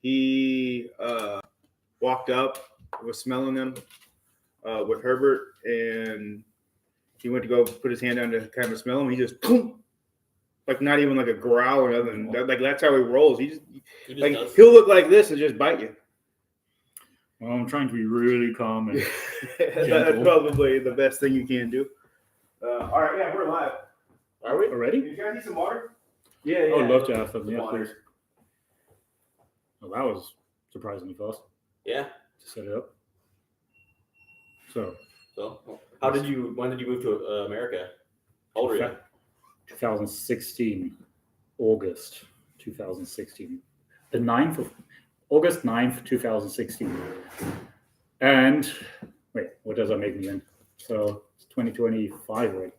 he walked up, was smelling them with Herbert, and he went to go put his hand down to kind of smell them. He just, boom, like not even like a growl or nothing. Like that's how he rolls. He just like does. He'll look like this and just bite you. Well, I'm trying to be really calm and that's probably the best thing you can do. All right, yeah, we're live. Are we already? You guys need some water? Yeah. I would love to have some. Yeah, water. please. Well, that was surprisingly fast. Yeah. To set it up. So when did you move to America? How old are you? 2016, August 2016. August 9th, 2016. And wait, what does that make me then? So it's 2025, right?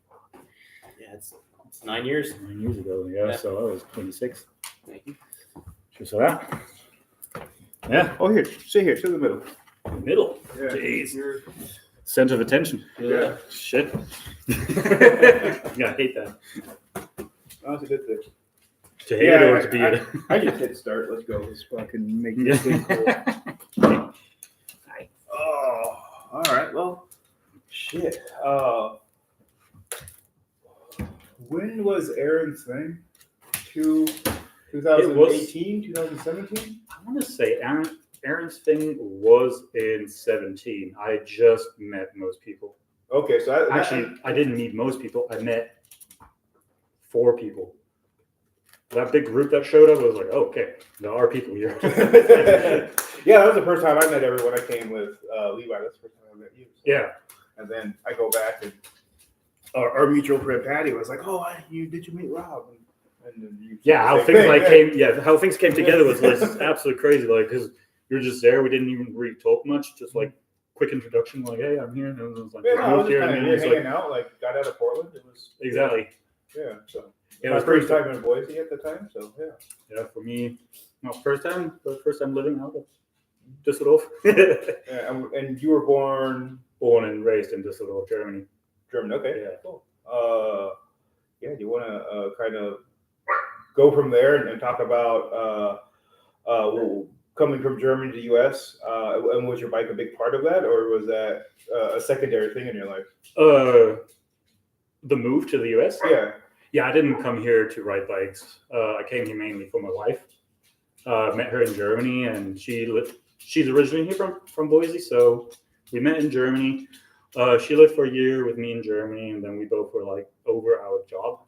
Yeah, it's 9 years. 9 years ago, yeah. So I was 26. Thank you. Just that. Yeah. Oh, here. Sit here. Sit in the middle. Middle. Yeah. Jeez. Center of attention. Yeah. Shit. Yeah, I hate that. That's a good thing. To hate it or to be it. I just hit start. Let's go. Let's fucking make this thing cool. Oh, all right. Well, shit. When was Aaron's thing? 2018, 2017? I want to say Aaron's thing was in 17. I just met most people. Okay, so I didn't meet most people. I met 4 people. That big group that showed up was like, oh, okay, there are people here. Yeah, that was the first time I met everyone. I came with Levi. That's the first time I met you. So. Yeah. And then I go back and our mutual friend Patty was like, "Oh, did you meet Rob?" And then you how things came together was absolutely crazy. Like, because you're just there, we didn't even really talk much, just like quick introduction, like, "Hey, I'm here." And it was like, I was just kind of hanging out. Like, got out of Portland. It was exactly. Yeah. So it my was first time in Boise at the time. So yeah. Yeah, for me, first time living out of Düsseldorf. Yeah, and you were born and raised in Düsseldorf, Germany. Germany, okay. Yeah. Cool. Do you want to kind of go from there and talk about coming from Germany to the U.S. And was your bike a big part of that, or was that a secondary thing in your life? The move to the U.S. Yeah. Yeah, I didn't come here to ride bikes. I came here mainly for my wife. Met her in Germany, and she's originally here from Boise, so we met in Germany. She lived for a year with me in Germany, and then we both were like over our job.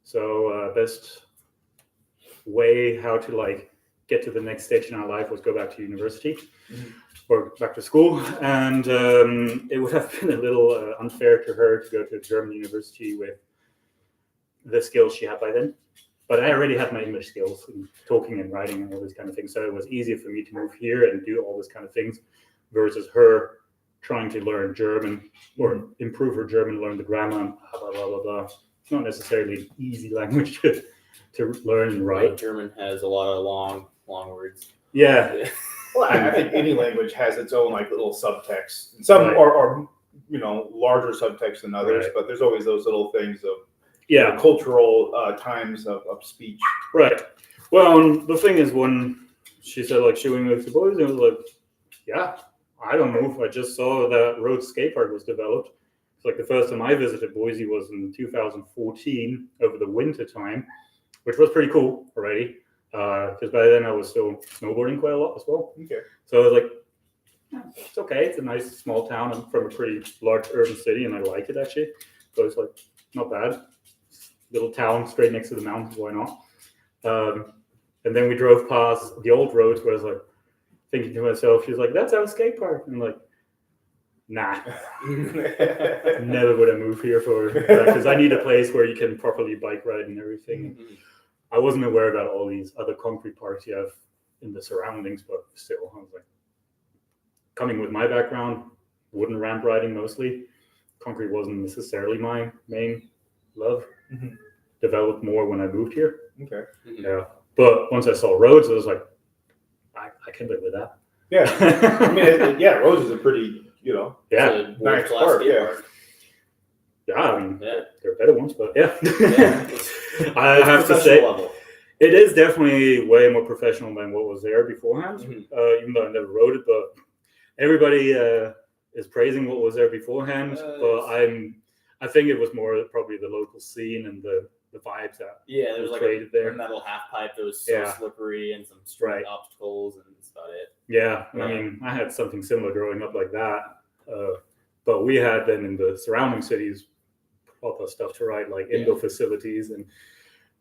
So best way how to like get to the next stage in our life was go back to university or back to school. And it would have been a little unfair to her to go to a German university with the skills she had by then. But I already had my English skills and talking and writing and all these kind of things. So it was easier for me to move here and do all this kind of things versus her trying to learn German or improve her German, learn the grammar, and blah, blah, blah, blah. It's not necessarily an easy language to learn and write. German has a lot of long words. Yeah. Well, I think any language has its own like little subtext. Some are larger subtext than others, but there's always those little things of cultural times of speech. Right. Well, the thing is, when she said like she would move to Boise, I was like, yeah, I don't know. I just saw that Rhodes skate park was developed. It's like the first time I visited Boise was in 2014 over the winter time, which was pretty cool already. Because by then I was still snowboarding quite a lot as well. Okay. So I was like, it's okay. It's a nice small town. I'm from a pretty large urban city, and I like it actually. So it's like not bad. Little town straight next to the mountains. Why not? And then we drove past the old roads where I was like thinking to myself, she's like, that's our skate park. And I'm like, nah, never would I move here for that because I need a place where you can properly bike ride and everything. Mm-hmm. I wasn't aware about all these other concrete parks you have in the surroundings, but still, I was like, coming with my background, wooden ramp riding mostly, concrete wasn't necessarily my main love. Mm-hmm. Developed more when I moved here. Okay. Mm-hmm. Yeah. But once I saw roads, I was like, I can live with that. Yeah. I mean, roads is a pretty, nice park. Yeah. Yeah, I mean, there are better ones, but yeah. I have to say, It is definitely way more professional than what was there beforehand. Even though I never rode it, but everybody is praising what was there beforehand. But I think it was more probably the local scene and the vibes that there's was like created a there. metal half pipe that was so slippery and some straight obstacles, and that's about it. Yeah, I mean, I had something similar growing up like that. But we had then in the surrounding cities proper stuff to ride, like indoor facilities, and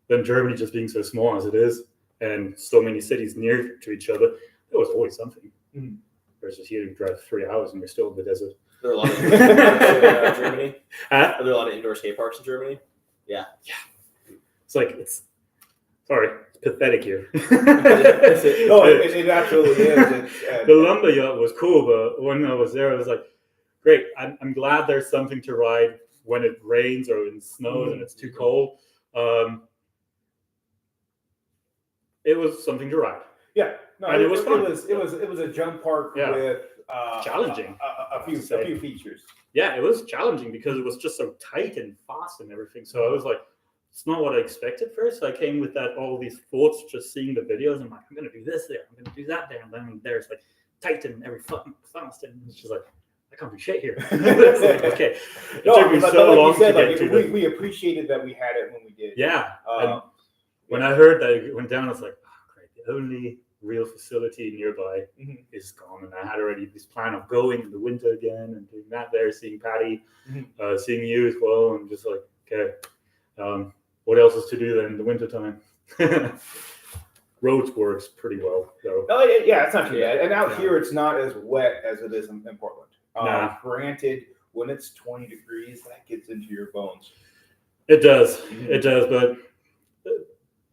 then Germany just being so small as it is, and so many cities near to each other, there was always something. Versus here, you drive 3 hours and you're still in the desert. There are a lot of in Germany. Are there a lot of indoor skate parks in Germany? Yeah. It's like it's pathetic here. No, it absolutely is. The lumber yacht was cool, but when I was there, I was like, great. I'm glad there's something to ride when it rains or it snows and it's too cold. It was something to ride. Yeah, no, and it was fun. It was a jump park with challenging. A few features. Yeah, it was challenging because it was just so tight and fast and everything. So I was like, it's not what I expected first. So I came with all these thoughts, just seeing the videos. I'm like, I'm gonna do this there, I'm gonna do that there, and then there's like tight and every fucking fast, and it's just like, I can't do shit here. Like, okay, it took me so long to get to we appreciated that we had it when we did. Yeah. When I heard that it went down, I was like, oh, great. The only real facility nearby is gone. And I had already this plan of going in the winter again and doing that there, seeing Patty, seeing you as well. And just like, okay, what else is to do then in the winter time? Roads works pretty well, though. Oh, yeah, it's not too bad. And out here, it's not as wet as it is in Portland. Granted, when it's 20 degrees, that gets into your bones. It does. It does, but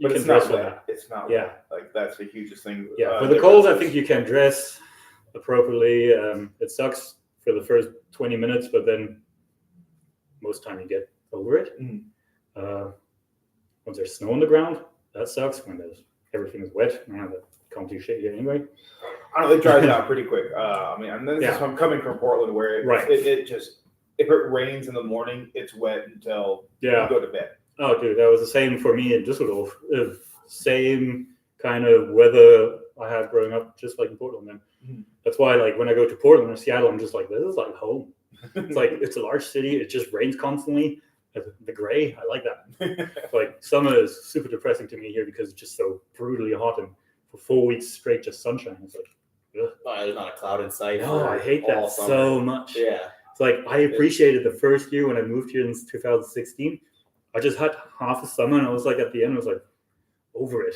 you can it's dress not with wet. that. It's not Yeah. wet. Like, that's the hugest thing. Yeah, for the cold, I think you can dress appropriately. It sucks for the first 20 minutes, but then most time you get over it. Once there's snow on the ground, that sucks. When everything is wet, I can't do shit here anyway. I don't know, it dries out pretty quick. I mean, and this is I'm coming from Portland, where it just, if it rains in the morning, it's wet until you go to bed. Oh, dude, that was the same for me in Düsseldorf. Same kind of weather I had growing up, just like in Portland. Then that's why, like, when I go to Portland or Seattle, I'm just like, this is like home. It's like it's a large city. It just rains constantly. The gray, I like that. Like, summer is super depressing to me here because it's just so brutally hot, and for 4 weeks straight, just sunshine. It's like, ugh. Oh, there's not a cloud in sight. No, I hate that so much. Yeah. It's like, I appreciated the first year when I moved here in 2016. I just had half a summer, and I was like, at the end, I was like, over it.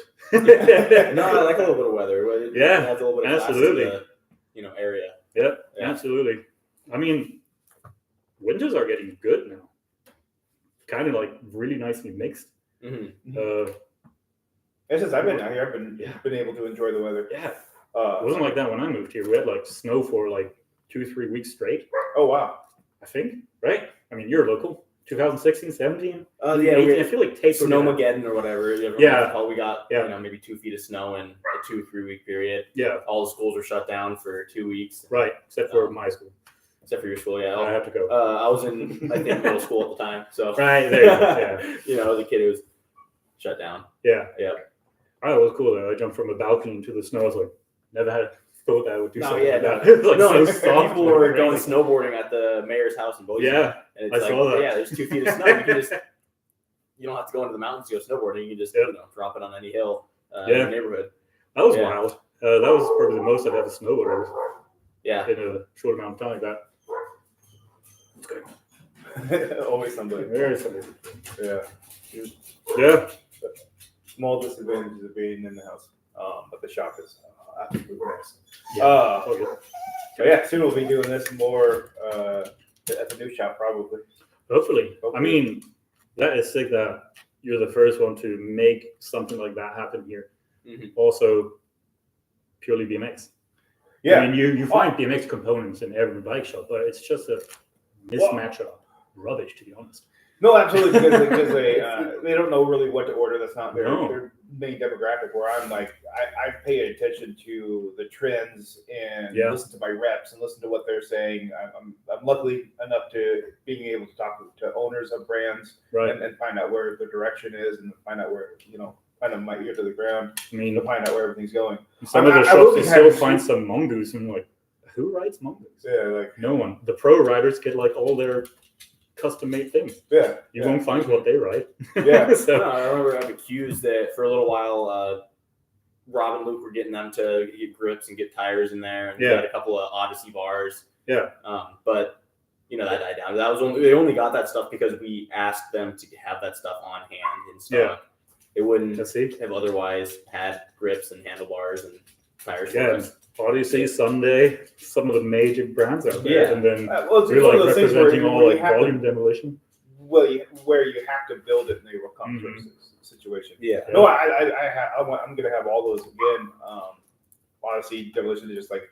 No, I like a little bit of weather. It adds a little bit of absolutely. To the, area. Yeah, absolutely. I mean, winters are getting good now. Kind of like really nicely mixed. Since I've been out here, I've been able to enjoy the weather. Yeah. It wasn't like that when I moved here. We had like snow for like 2-3 weeks straight. Oh, wow. I think, right? I mean, you're local. 2016, 17? Yeah, 18, I feel like tapered. Snowmageddon or whatever. Yeah. We got maybe 2 feet of snow in a 2-3 week period. Yeah. All the schools were shut down for 2 weeks. Right, except for my school. Except for your school, yeah. I have to go. I was in, I think, middle school at the time. So right, there you go. As a kid, it was shut down. Yeah. Yeah. Oh, it was cool though. I jumped from a balcony into the snow. I was like, never had thought that I would do something like that. It was like so soft. People were going snowboarding at the mayor's house in Boise. Yeah, and it's I saw that. Yeah, there's 2 feet of snow. You don't have to go into the mountains to go snowboarding. You can just drop it on any hill in the neighborhood. That was wild. That was probably the most I've ever snowboarded. Yeah. In a short amount of time like that. It's good. Always somebody. Very somebody. Yeah. Yeah. Small disadvantages of being in the house, but the shop is absolutely nice. So yeah, soon we'll be doing this more at the new shop, probably. Hopefully. I mean, that is sick that you're the first one to make something like that happen here. Also, purely BMX. Yeah. I mean, you find BMX components in every bike shop, but it's just a mismatch of rubbish, to be honest. No, absolutely, because they don't know really what to order. That's not their main demographic. Where I'm like, I pay attention to the trends and listen to my reps and listen to what they're saying. I'm lucky enough to being able to talk to owners of brands and find out where the direction is and find out where kind of my ear to the ground I mean, to find out where everything's going. some of the I will shops be you still happy find to- some mongoose, and like, who rides mongoose? Yeah, like No one. The pro riders get like all their custom made things. yeah, You won't find what they ride. Yeah. So, No, I remember I've accused that for a little while. Rob and Luke were getting them to get grips and get tires in there, and we Yeah. had a couple of Odyssey bars. Yeah. But that died down. That was they only got that stuff because we asked them to have that stuff on hand in stock. Yeah. They wouldn't let's see. have otherwise had grips and handlebars and tires. Yeah. Odyssey, Sunday, some of the major brands out there, Yeah. and then well, it's we're one like of those things where representing all you like have volume to, demolition. where you have to build it and they will come to Mhm. a situation. Yeah. No, I'm gonna have all those again. Honestly, demolition is just like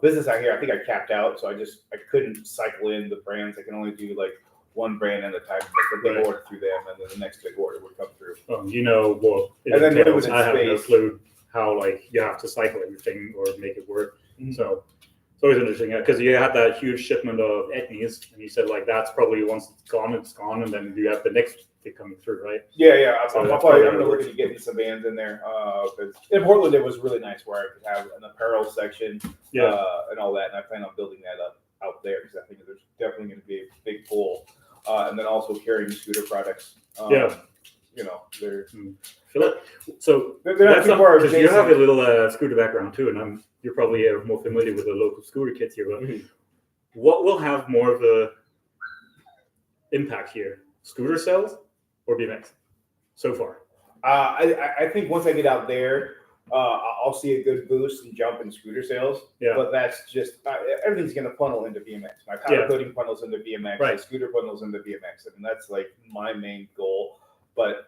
business out here. I think I capped out, so I couldn't cycle in the brands. I can only do like one brand at a time, like a big Right. order through them, and then the next big order would come through. You know what it And then entails. limited I have no space. clue how like you have to cycle everything or make it work. Mhm. So it's always interesting because you had that huge shipment of Etnies, and you said like that's probably once it's gone, and then you have the next thing coming through, right? Yeah. So I'm that's probably probably I'm gonna how it look at getting some bands in there. Because in Portland it was really nice where I could have an apparel section, Yeah. and all that, and I plan on building that up out there because I think there's definitely going to be a big pull, and then also carrying scooter products. Yeah. They're Feel it. So not that's too far because you have a adjacent. little scooter background too, and you're probably more familiar with the local scooter kits here. But Mhm. what will have more of a impact here? Scooter sales or BMX? So far, I think once I get out there, I'll see a good boost and jump in scooter sales. Yeah. But that's just everything's going to funnel into BMX. My powder Yeah. coating funnels into BMX. Right. My scooter funnels into BMX. I mean, that's like my main goal. But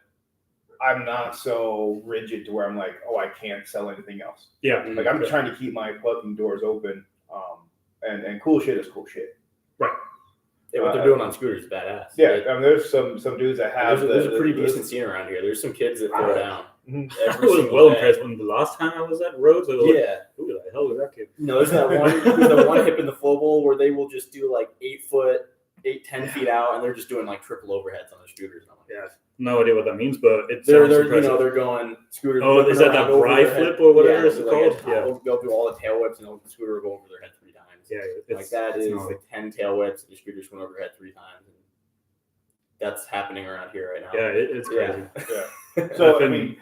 I'm not so rigid to where I'm like, oh, I can't sell anything else. yeah, Like I'm Okay. trying to keep my fucking doors open. And cool shit is cool shit. Yeah, what they're doing on scooters is badass. Yeah, I mean, there's some dudes that have There's a pretty decent scene around here. There's some kids that throw down. Mhm. I Every was single well day. impressed when the last time I was at Rhodes. I was like, Yeah. who the hell was that kid? There's that one hip in the flow bowl where they will just do like 10 feet out, and they're just doing like triple overheads on their scooters. And I'm like, Yeah, no idea what that means, but it they're sounds impressive. they're going scooters. Oh, flipping is that around that over bri their head. flip or whatever Yeah, it's they'll do called? like Yeah. they'll do all the tail whips, and the scooter will go over their head 3 times. Yeah, Like that is gnarly. like 10 tail whips, and your scooter's went over your head 3 times. And that's happening around here right now. Yeah, it's crazy. Yeah. So I've I been mean,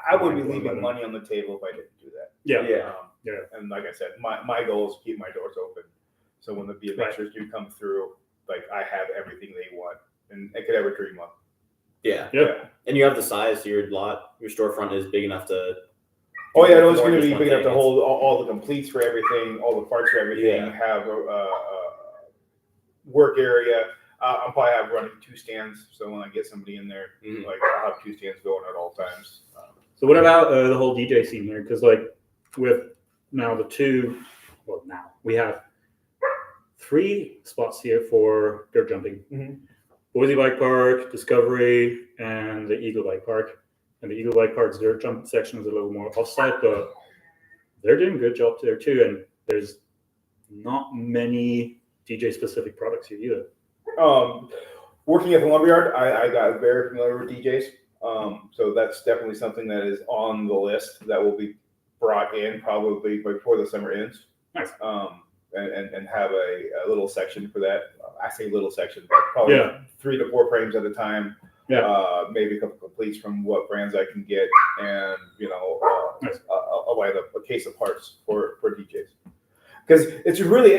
I would be mind blown by leaving them. money on the table if I didn't do that. Yeah, Yeah. Yeah. And like I said, my goal is to keep my doors open. So when the BMXers do come through, like I have everything they want and I could ever dream of. Yeah. Yeah. And you have the size, so your storefront is big enough to. Oh yeah, no, it's more going to than be one big enough to thing. hold all the completes for everything, all the parts for everything. Yeah. Have a work area. I'll probably have running 2 stands, so when I get somebody in there, Mhm. like I'll have 2 stands going at all times. So what about the whole DJ scene here? Because like with now we have 3 spots here for dirt jumping. Mhm. Boise Bike Park, Discovery, and the Eagle Bike Park. And the Eagle Bike Park's dirt jump section is a little more off-site, but they're doing a good job there too. And there's not many DJ-specific products here either. Working at the lumberyard, I got very familiar with DJs. So that's definitely something that is on the list that will be brought in probably before the summer ends. Nice. And have a little section for that. I say little section, but probably 3 to 4 frames at a time. Yeah. Maybe a couple completes from what brands I can get, and Nice. I'll buy a case of parts for DJs. Because it's really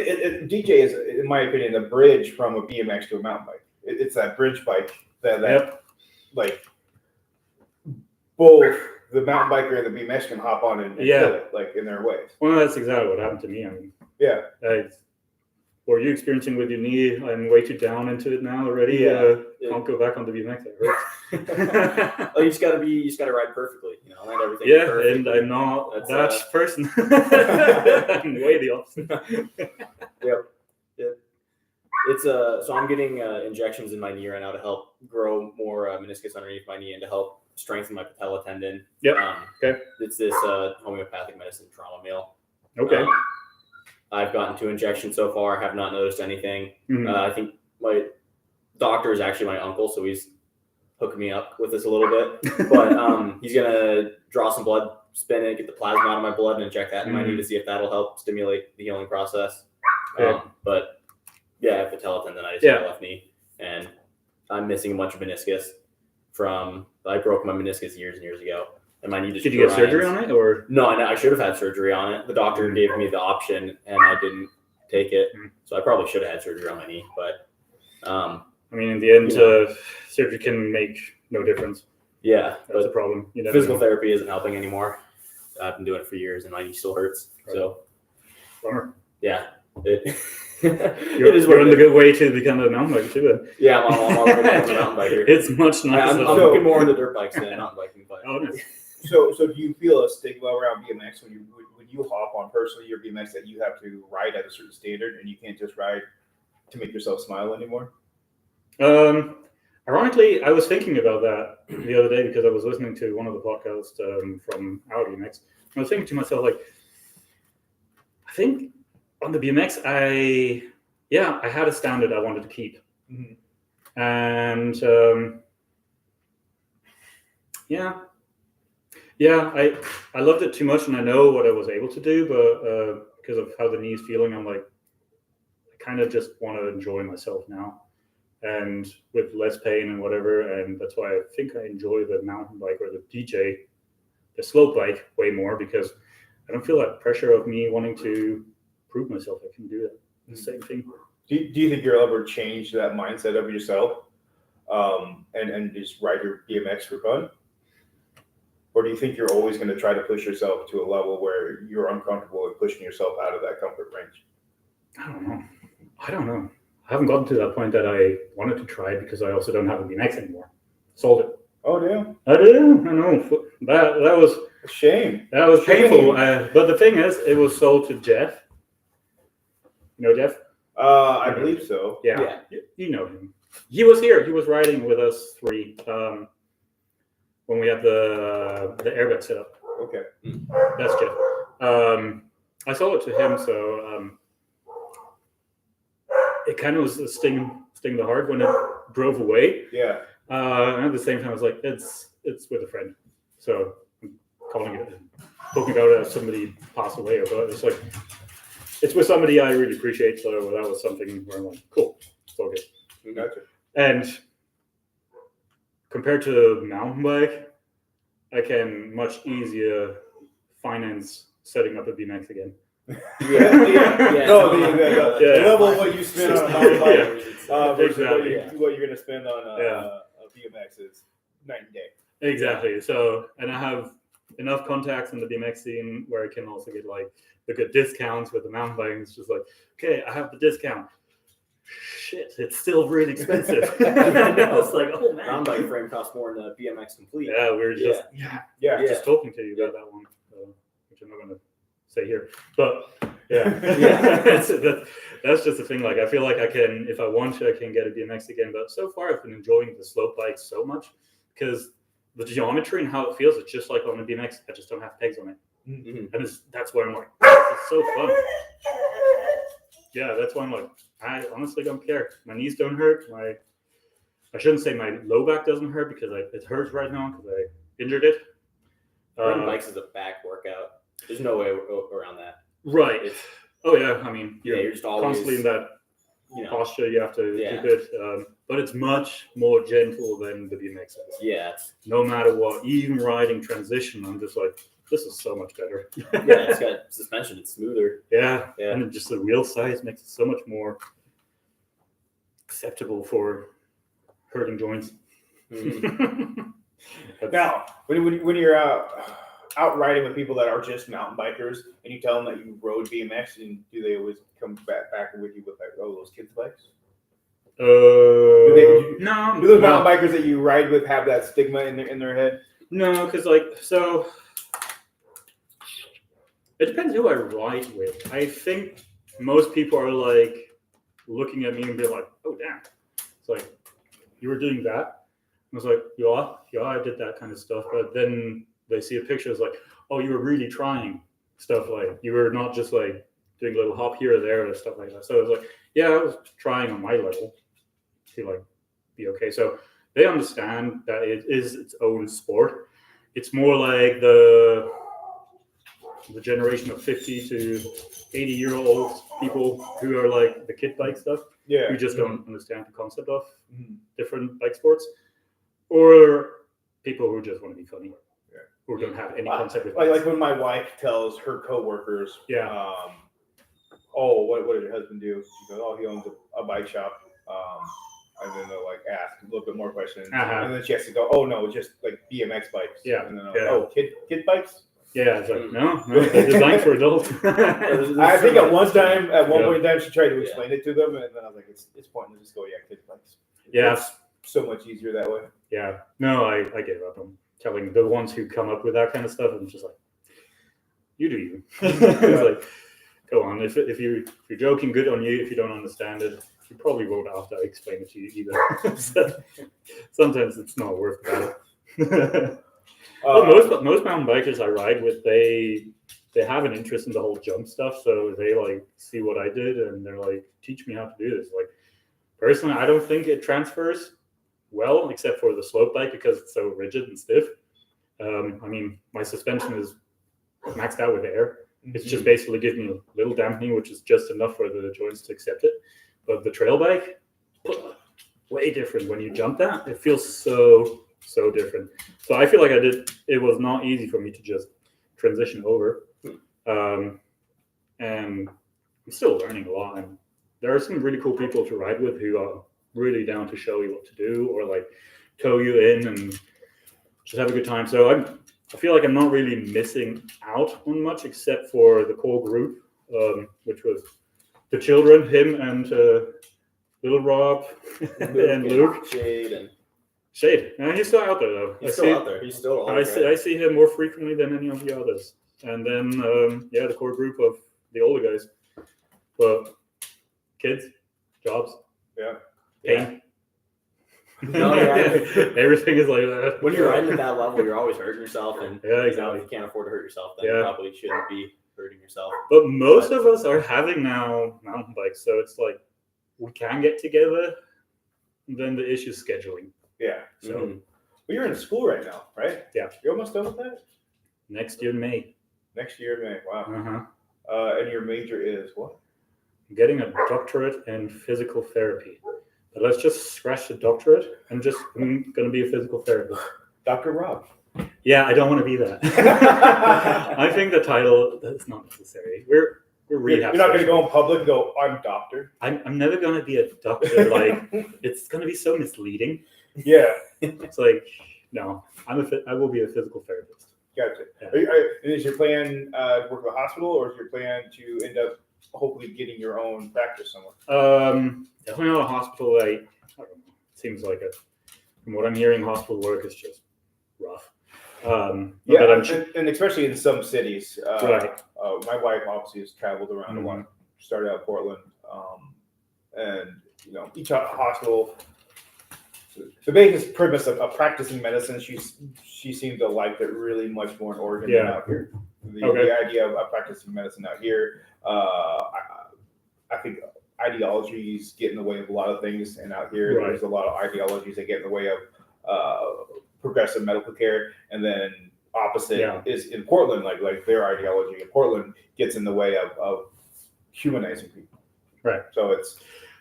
DJ is, in my opinion, a bridge from a BMX to a mountain bike. It's that bridge bike that like both the mountain biker and the BMX can hop on and Yeah. kill it, like in their ways. Well, that's exactly what happened to me. I mean, Yeah. what are you experiencing with your knee? I'm way too down into it now already. Yeah. Can't go back on the BMX. It hurts. Oh, you just gotta ride perfectly, land everything. Yeah, perfectly. and I'm not That's, that person. I'm way the opposite. It's so I'm getting injections in my knee right now to help grow more meniscus underneath my knee and to help strengthen my patella tendon. Yep. Okay. It's this homeopathic medicine trauma meal. Okay. I've gotten 2 injections so far. Have not noticed anything. Mhm. I think my doctor is actually my uncle, so he's hook me up with this a little bit. But he's gonna draw some blood, spin it, get the plasma out of my blood, and inject that in my knee to see if that'll help stimulate the healing process. But yeah, I have patella tendonitis in my left knee, and I'm missing a bunch of meniscus I broke my meniscus years and years ago. And my knee just Did you get surgery on it, or no? I should have had surgery on it. The doctor gave me the option, and I didn't take it. So I probably should have had surgery on my knee. But I mean, in the end, surgery can make no difference. Yeah, that's a problem. Physical therapy isn't helping anymore. I've been doing it for years, and my knee still hurts. Right. So, bummer. Yeah, you're on the good way to become a mountain biker too. Then. Yeah, I'm on the way to a mountain biker. It's much nicer. I'm looking more into dirt bikes than mountain biking. But. Oh, nice. So do you feel a stigma around BMX when you hop on personally your BMX that you have to ride at a certain standard and you can't just ride to make yourself smile anymore? Ironically, I was thinking about that the other day because I was listening to one of the podcasts from our BMX. I was thinking to myself, like, I think on the BMX, I had a standard I wanted to keep, and I loved it too much, and I know what I was able to do, but because of how the knee is feeling, I'm like, I kind of just want to enjoy myself now, and with less pain and whatever, and that's why I think I enjoy the mountain bike or the slope bike way more, because I don't feel that pressure of me wanting to prove myself I can do that. The same thing. Do you think you'll ever change that mindset of yourself and just ride your BMX for fun? Or do you think you're always going to try to push yourself to a level where you're uncomfortable with pushing yourself out of that comfort range? I don't know. I haven't gotten to that point that I wanted to try it because I also don't have a BMX anymore. Sold it. Oh, damn. I do. I know. That was a shame. That was painful. But the thing is, it was sold to Jeff. You know Jeff? I believe so. Yeah. You know him. He was here. He was riding with us three when we had the airbag set up. Okay. That's Jeff. I sold it to him, so it kind of was a sting the heart when it drove away. Yeah. And at the same time, I was like, it's with a friend, so I'm calling it, talking about it as somebody passed away, but it's like it's with somebody I really appreciate. So that was something where I'm like, cool, it's all good. Gotcha. And compared to mountain bike, I can much easier finance setting up a BMX again. The level of what you spend on a mountain bike versus what you're going to spend on a BMX is night and day. Exactly. So, and I have enough contacts in the BMX scene where I can also get like the good discounts with the mountain bike. It's just like, okay, I have the discount. Shit, it's still really expensive. It's like, oh man, mountain bike frame costs more than a BMX complete. Yeah, we were just just talking to you about that one, which I'm not going to say here, but that's just the thing. Like, I feel like I can, if I want to, I can get a BMX again. But so far, I've been enjoying the slope bike so much because the geometry and how it feels, it's just like on a BMX. I just don't have pegs on it, and that's where I'm like, it's so fun. Yeah, that's why I'm like, I honestly don't care. My knees don't hurt. I shouldn't say my low back doesn't hurt because it hurts right now because I injured it. Riding bikes is a back workout. There's no way around that. Right. I mean, you're just always constantly in that posture. You have to keep it. But it's much more gentle than the BMX is. Yeah. No matter what, even riding transition, I'm just like, this is so much better. It's got suspension. It's smoother. Yeah. And just the wheel size makes it so much more acceptable for hurting joints. Now, when you're out riding with people that are just mountain bikers, and you tell them that you rode BMX, and do they always come back with you with like, oh, those kids' bikes? No. Do those mountain bikers that you ride with have that stigma in their head? No, because it depends who I ride with. I think most people are like looking at me and be like, oh damn. It's like, you were doing that? I was like, yeah, I did that kind of stuff. But then they see a picture, it's like, oh, you were really trying stuff. Like, you were not just like doing a little hop here or there or stuff like that. So it was like, yeah, I was trying on my level to like be okay. So they understand that it is its own sport. It's more like the generation of 50 to 80-year-old people who are like the kid bike stuff, who just don't understand the concept of different bike sports, or people who just want to be funny, who don't have any concept of like when my wife tells her coworkers, what did your husband do? She goes, oh, he owns a bike shop. And then they'll like ask a little bit more questions, and then she has to go, oh no, just like BMX bikes. And then oh, kid bikes. It's like no, they're designed for adults. I think at one point in time, she tried to explain it to them, and then I was like, it's pointless. Just go, kid bikes. It's so much easier that way. No, I gave up on telling the ones who come up with that kind of stuff. I'm just like, you do you. It's like, go on. If you're joking, good on you. If you don't understand it, you probably won't have to explain it to you either. So, sometimes it's not worth it. Most mountain bikers I ride with, they have an interest in the whole jump stuff, so they like see what I did and they're like, teach me how to do this. Like personally, I don't think it transfers well, except for the slope bike because it's so rigid and stiff. I mean, my suspension is maxed out with air. It's just basically giving me a little dampening, which is just enough for the joints to accept it. But the trail bike, way different. When you jump that, it feels so different. So I feel like it was not easy for me to just transition over. And I'm still learning a lot. And there are some really cool people to ride with who are really down to show you what to do or like tow you in and just have a good time. So I feel like I'm not really missing out on much except for the core group, which was the children, him and little Rob and Luke. Shade. No, he's still out there though. He's still out there. I see him more frequently than any of the others. And then the core group of the older guys. But kids, jobs, pain. Everything is like that. When you're riding at that level, you're always hurting yourself, and exactly. If you can't afford to hurt yourself, then you probably shouldn't be hurting yourself. But most of us are having now mountain bikes, so it's like we can get together. Then the issue is scheduling. So, well, you're in school right now, right? You're almost done with that. Next year, May. Wow. And your major is what? I'm getting a doctorate in physical therapy. But let's just scratch the doctorate. I'm going to be a physical therapist. Dr. Rob. Yeah, I don't want to be that. I think the title is not necessary. We're rehab. You're not going to go in public and go, I'm doctor. I'm never going to be a doctor. Like, it's going to be so misleading. It's like, no, I will be a physical therapist. Gotcha. Is your plan to work at a hospital, or is your plan to end up hopefully getting your own practice somewhere? Definitely not a hospital. I don't know. It seems like from what I'm hearing, hospital work is just rough. And especially in some cities. Right. My wife obviously has traveled around a lot. Started out in Portland, and each hospital. The basic premise of practicing medicine, she seemed to like it really much more in Oregon than out here. The idea of practicing medicine out here, I think ideologies get in the way of a lot of things, and out here there's a lot of ideologies that get in the way of progressive medical care, and then opposite is in Portland, like their ideology in Portland gets in the way of humanizing people. Right. So it's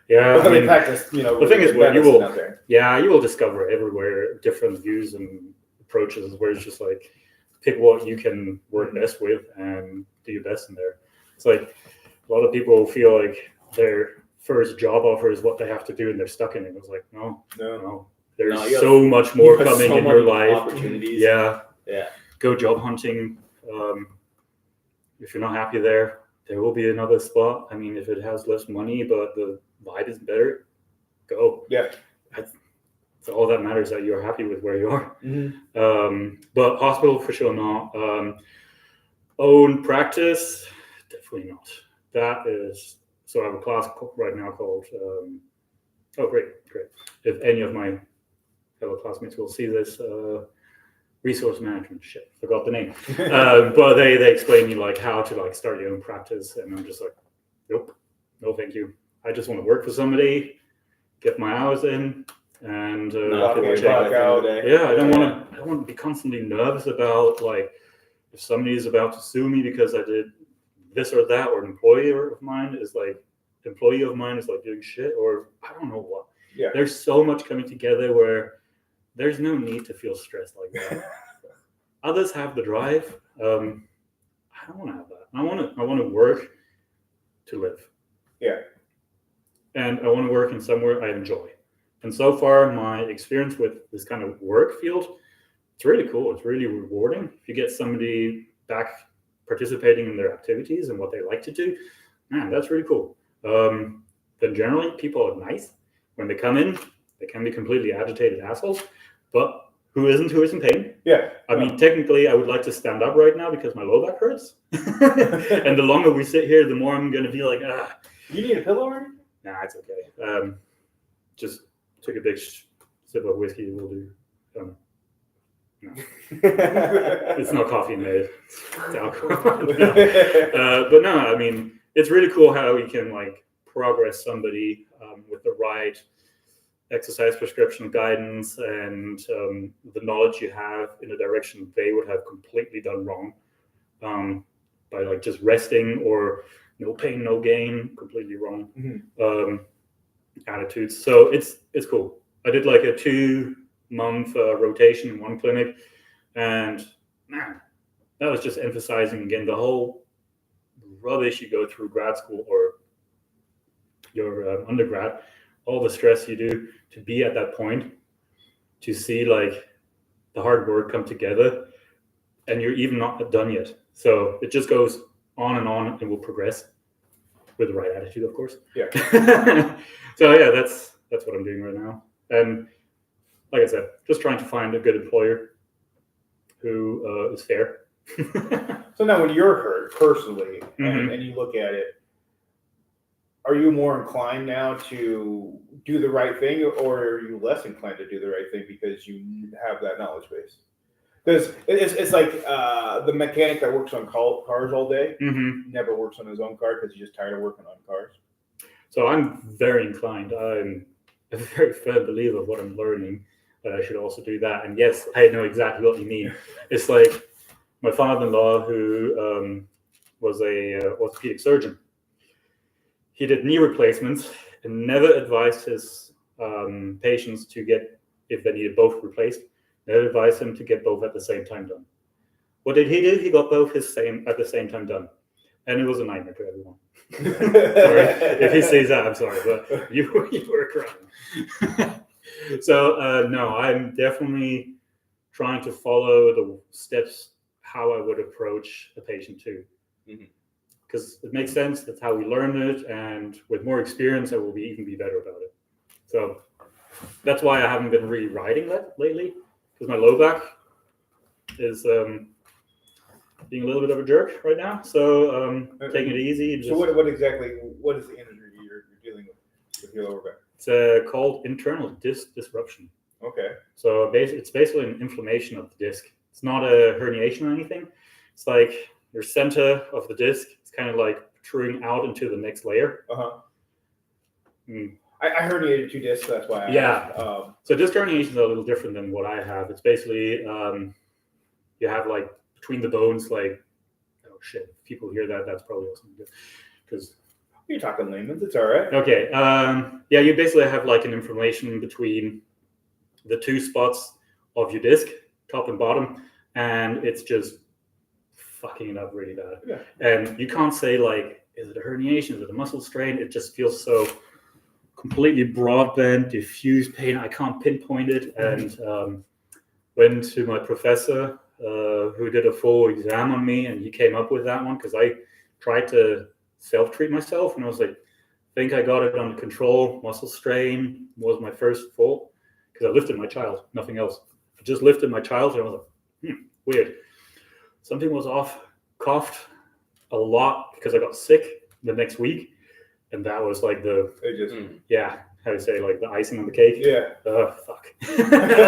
they practice. The thing is, you will discover everywhere different views and approaches where it's just like pick what you can work best with and do your best in there. It's like a lot of people feel like their first job offer is what they have to do and they're stuck in it. It's like no. There's so much more coming in your life. Opportunities. Go job hunting. If you're not happy there will be another spot. I mean, if it has less money but the vibe is better, go. That's all that matters, that you're happy with where you are. But hospital for sure not. Own practice, definitely not. That is, so I have a class right now called great. If any of my fellow classmates will see this, resource management, forgot the name. But they explain you like how to like start your own practice, and I'm just like, nope, no thank you. I just want to work for somebody, get my hours in, and Not Clock in, check clock at the end out. of the day. yeah, I don't want to be constantly nervous about like if somebody is about to sue me because I did this or that, or an employee of mine is like doing shit, or I don't know what. Yeah. There's so much coming together where there's no need to feel stressed like that. Others have the drive. I don't want to have that. I want to work to live. Yeah. And I want to work in somewhere I enjoy. And so far, my experience with this kind of work field, it's really cool. It's really rewarding. If you get somebody back participating in their activities and what they like to do, man, that's really cool. Then generally, people are nice. When they come in, they can be completely agitated assholes, but who is in pain? Yeah. I mean, technically, I would like to stand up right now because my low back hurts. And the longer we sit here, the more I'm going to be like, ah. You need a pillow or anything? Nah, it's okay. Just took a big sip of whiskey. We'll do. No. It's not coffee made. It's alcohol. No. But no, I mean, it's really cool how you can like progress somebody with the right exercise prescription guidance and the knowledge you have in a direction they would have completely done wrong by like just resting or no pain, no gain, completely wrong attitudes. So it's cool. I did like a 2-month rotation in one clinic, and man, that was just emphasizing again the whole rubbish you go through grad school or your undergrad, all the stress you do to be at that point, to see like the hard work come together, and you're even not done yet. So it just goes on and will progress with the right attitude, of course. Yeah. So yeah, that's what I'm doing right now. And like I said, just trying to find a good employer who is fair. So now when you're hurt personally and you look at it, are you more inclined now to do the right thing, or are you less inclined to do the right thing because you have that knowledge base? Because it's like the mechanic that works on cars all day never works on his own car because he's just tired of working on cars. So I'm very inclined. I'm a very firm believer of what I'm learning, that I should also do that. And yes, I know exactly what you mean. It's like my father-in-law, who was a orthopedic surgeon. He did knee replacements and never advised his patients to get, if they needed both replaced, never advised them to get both at the same time done. What did he do? He got both at the same time done. And it was a nightmare to everyone. Sorry, if he sees that, I'm sorry, but you were crying. So no, I'm definitely trying to follow the steps how I would approach a patient too. Because it makes sense. That's how we learn it, and with more experience, I will even be better about it. So that's why I haven't been really riding that lately, because my low back is being a little bit of a jerk right now. So taking it easy. So what is the injury you're dealing with your lower back? It's called internal disc disruption. Okay. So it's basically an inflammation of the disc. It's not a herniation or anything. It's like your center of the disc is kind of like protruding out into the next layer. I herniated 2 discs, so that's why. So disc herniation is a little different than what I have. It's basically you have like between the bones, like, oh shit, if people hear that, that's probably also good, because you're talking layman's. It's all right. Okay. Yeah, you basically have like an inflammation between the 2 spots of your disc, top and bottom, and it's just fucking it up really bad. Yeah. And you can't say like, is it a herniation? Is it a muscle strain? It just feels so completely broadband, diffuse pain. I can't pinpoint it. And went to my professor, who did a full exam on me, and he came up with that one because I tried to self-treat myself, and I was like, I think I got it under control. Muscle strain was my first fault because I lifted my child, nothing else. I just lifted my child, and I was like, weird. Something was off. Coughed a lot because I got sick the next week, and that was like how to say, like the icing on the cake. Yeah. Fuck.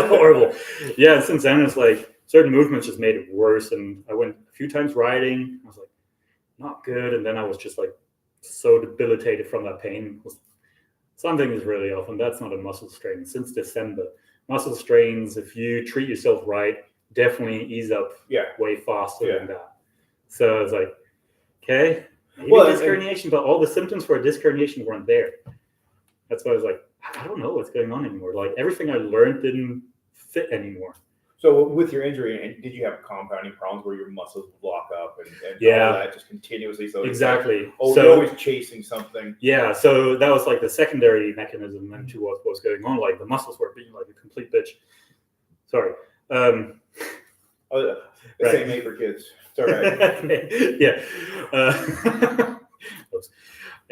Horrible. Yeah. Since then, it's like certain movements just made it worse, and I went a few times riding. I was like, not good, and then I was just like so debilitated from that pain. something is really off, and that's not a muscle strain. Since December, muscle strains, if you treat yourself right, definitely ease up way faster than that. So it's like, okay, maybe disc herniation, but all the symptoms for a disc herniation weren't there. That's why I was like, I don't know what's going on anymore. Like everything I learned didn't fit anymore. So with your injury, did you have compounding problems where your muscles would lock up and all that just continuously? So exactly. Like, you're always chasing something. Yeah, so that was like the secondary mechanism into what was going on. Like the muscles were being like a complete bitch. Sorry. This ain't made for kids. It's all right. Yeah.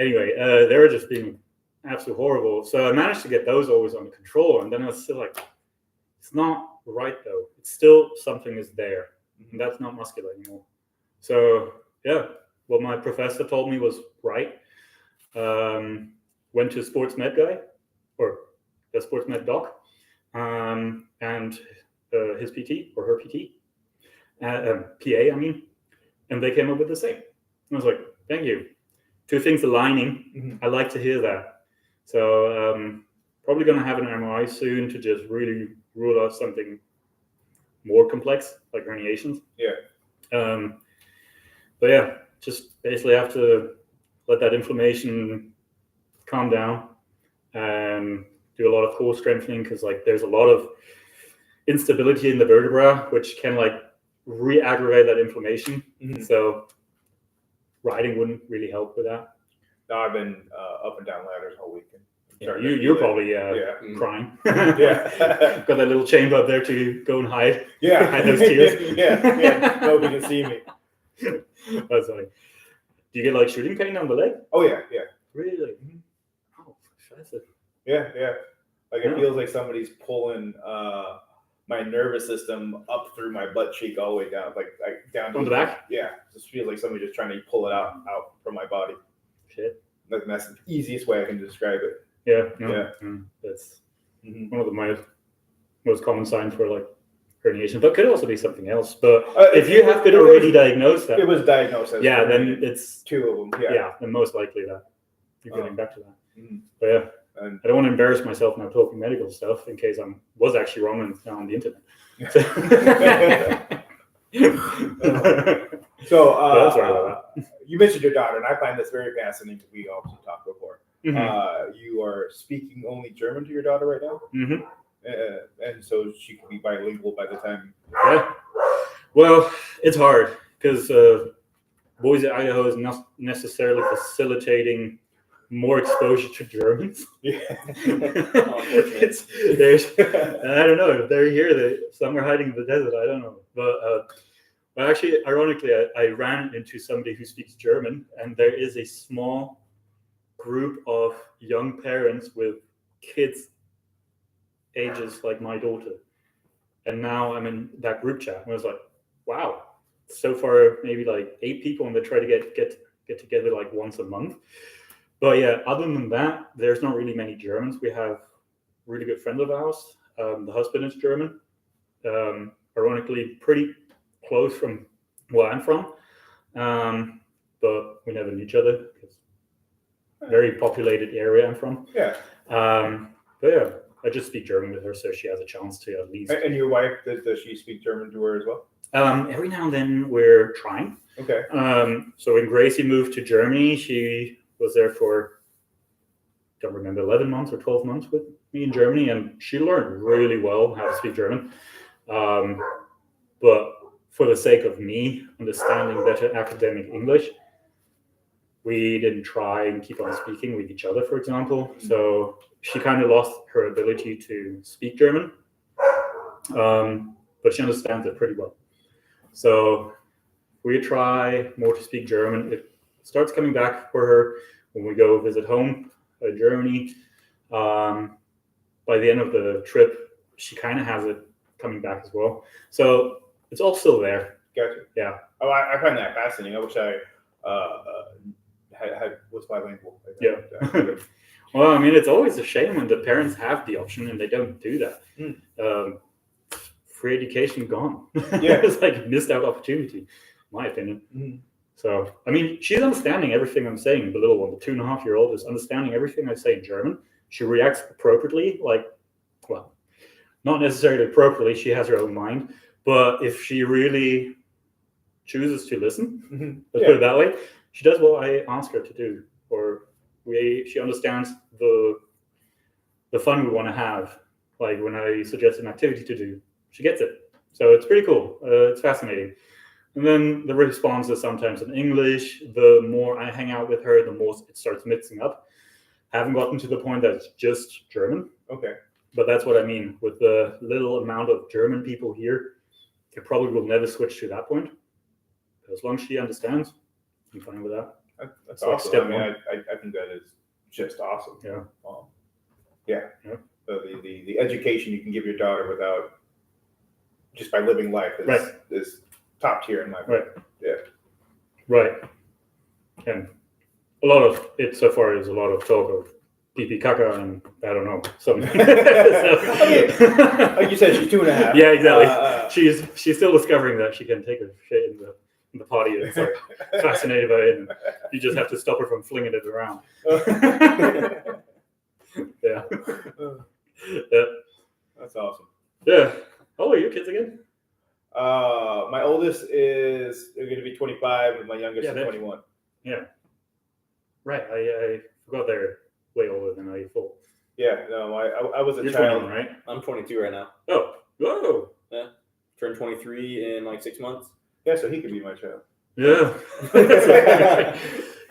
Anyway, they were just being absolutely horrible. So I managed to get those always under control, and then I was still like, it's not right though. It's still something is there, and that's not muscular anymore. So yeah, what my professor told me was right. Went to a sports med guy, or a sports med doc, and his PT or her PT, PA, I mean, and they came up with the same. I was like, thank you. Two things aligning. Mm-hmm. I like to hear that. So probably going to have an MRI soon to just really rule out something more complex, like herniations. Yeah. But yeah, just basically have to let that inflammation calm down and do a lot of core strengthening, because like there's a lot of instability in the vertebra, which can like re-aggravate that inflammation. Mm-hmm. So riding wouldn't really help with that. No, I've been up and down ladders all weekend. Yeah, you're probably crying. Yeah. Got that little chamber up there to go and hide. Yeah. Hide those tears. Yeah. Nobody can see me. That's funny. Do you get like shooting pain on the leg? Oh yeah. Really? Oh, scheiße. Yeah. Like it feels like somebody's pulling my nervous system up through my butt cheek all the way down, like down to the back. Yeah, it just feels like somebody just trying to pull it out from my body. Shit. Like that's the easiest way I can describe it. Yeah. That's one of the most common signs for like herniation, but could also be something else. But if you have been already diagnosed, that it was diagnosed as then it's two of them. Yeah, then most likely that you're getting back to that. Mm-hmm. But yeah. And I don't want to embarrass myself now talking medical stuff in case I was actually wrong and now on the internet. So sorry about that. You mentioned your daughter, and I find this very fascinating. We also talked before. Mm-hmm. You are speaking only German to your daughter right now? Mm-hmm. And so she can be bilingual by the time. Yeah. Well, it's hard because Boise, Idaho is not necessarily facilitating more exposure to Germans. Yeah. I don't know. They're here. Some are hiding in the desert. I don't know. But actually, ironically, I ran into somebody who speaks German, and there is a small group of young parents with kids ages like my daughter. And now I'm in that group chat, and I was like, wow. So far, maybe like 8 people, and they try to get together like once a month. But yeah, other than that, there's not really many Germans. We have a really good friend of ours. The husband is German. Ironically, pretty close from where I'm from. But we never knew each other. It's a very populated area I'm from. Yeah. But yeah, I just speak German with her, so she has a chance to at least. And your wife, does she speak German to her as well? Every now and then we're trying. Okay. So when Gracie moved to Germany, she was there for, don't remember, 11 months or 12 months with me in Germany, and she learned really well how to speak German. But for the sake of me understanding better academic English, we didn't try and keep on speaking with each other, for example. So she kind of lost her ability to speak German, but she understands it pretty well. So we try more to speak German. It starts coming back for her when we go visit home in Germany. By the end of the trip, she kind of has it coming back as well. So it's all still there. Gotcha. Yeah. Oh, I find that fascinating. I wish I was bilingual. Yeah. Well, I mean, it's always a shame when the parents have the option and they don't do that. Free education gone. Yeah. It's like missed out opportunity, in my opinion. Mm-hmm. So, I mean, she's understanding everything I'm saying. The little one, the 2.5-year-old, is understanding everything I say in German, she reacts appropriately. Like, well, not necessarily appropriately. She has her own mind, but if she really chooses to listen, let's put it that way, she does what I ask her to do, or she understands the fun we want to have. Like when I suggest an activity to do, she gets it. So it's pretty cool. It's fascinating. And then the response is sometimes in English. The more I hang out with her, the more it starts mixing up. Haven't gotten to the point that it's just German. Okay. But that's what I mean. With the little amount of German people here, it probably will never switch to that point. But as long as she understands, I'm fine with that. That's like awesome. step I mean, one. I think that is just awesome. Yeah. Yeah. Yeah. The education you can give your daughter without just by living life is top tier in my opinion. Right. And a lot of it so far is a lot of talk of pee caca and I don't know something. Like you said, she's 2.5. Yeah, exactly. She's still discovering that she can take a shit in the potty and it's like fascinated by it, and you just have to stop her from flinging it around. Yeah. That's awesome. Yeah. How old are your kids again? My oldest is going to be 25, and my youngest is 21. Yeah. Right. I forgot they're way older than I thought. Yeah. No, I was a You're child. 21, right? I'm 22 right now. Oh. Whoa. Yeah. Turned 23 in like 6 months. Yeah, so he could be my child. Yeah.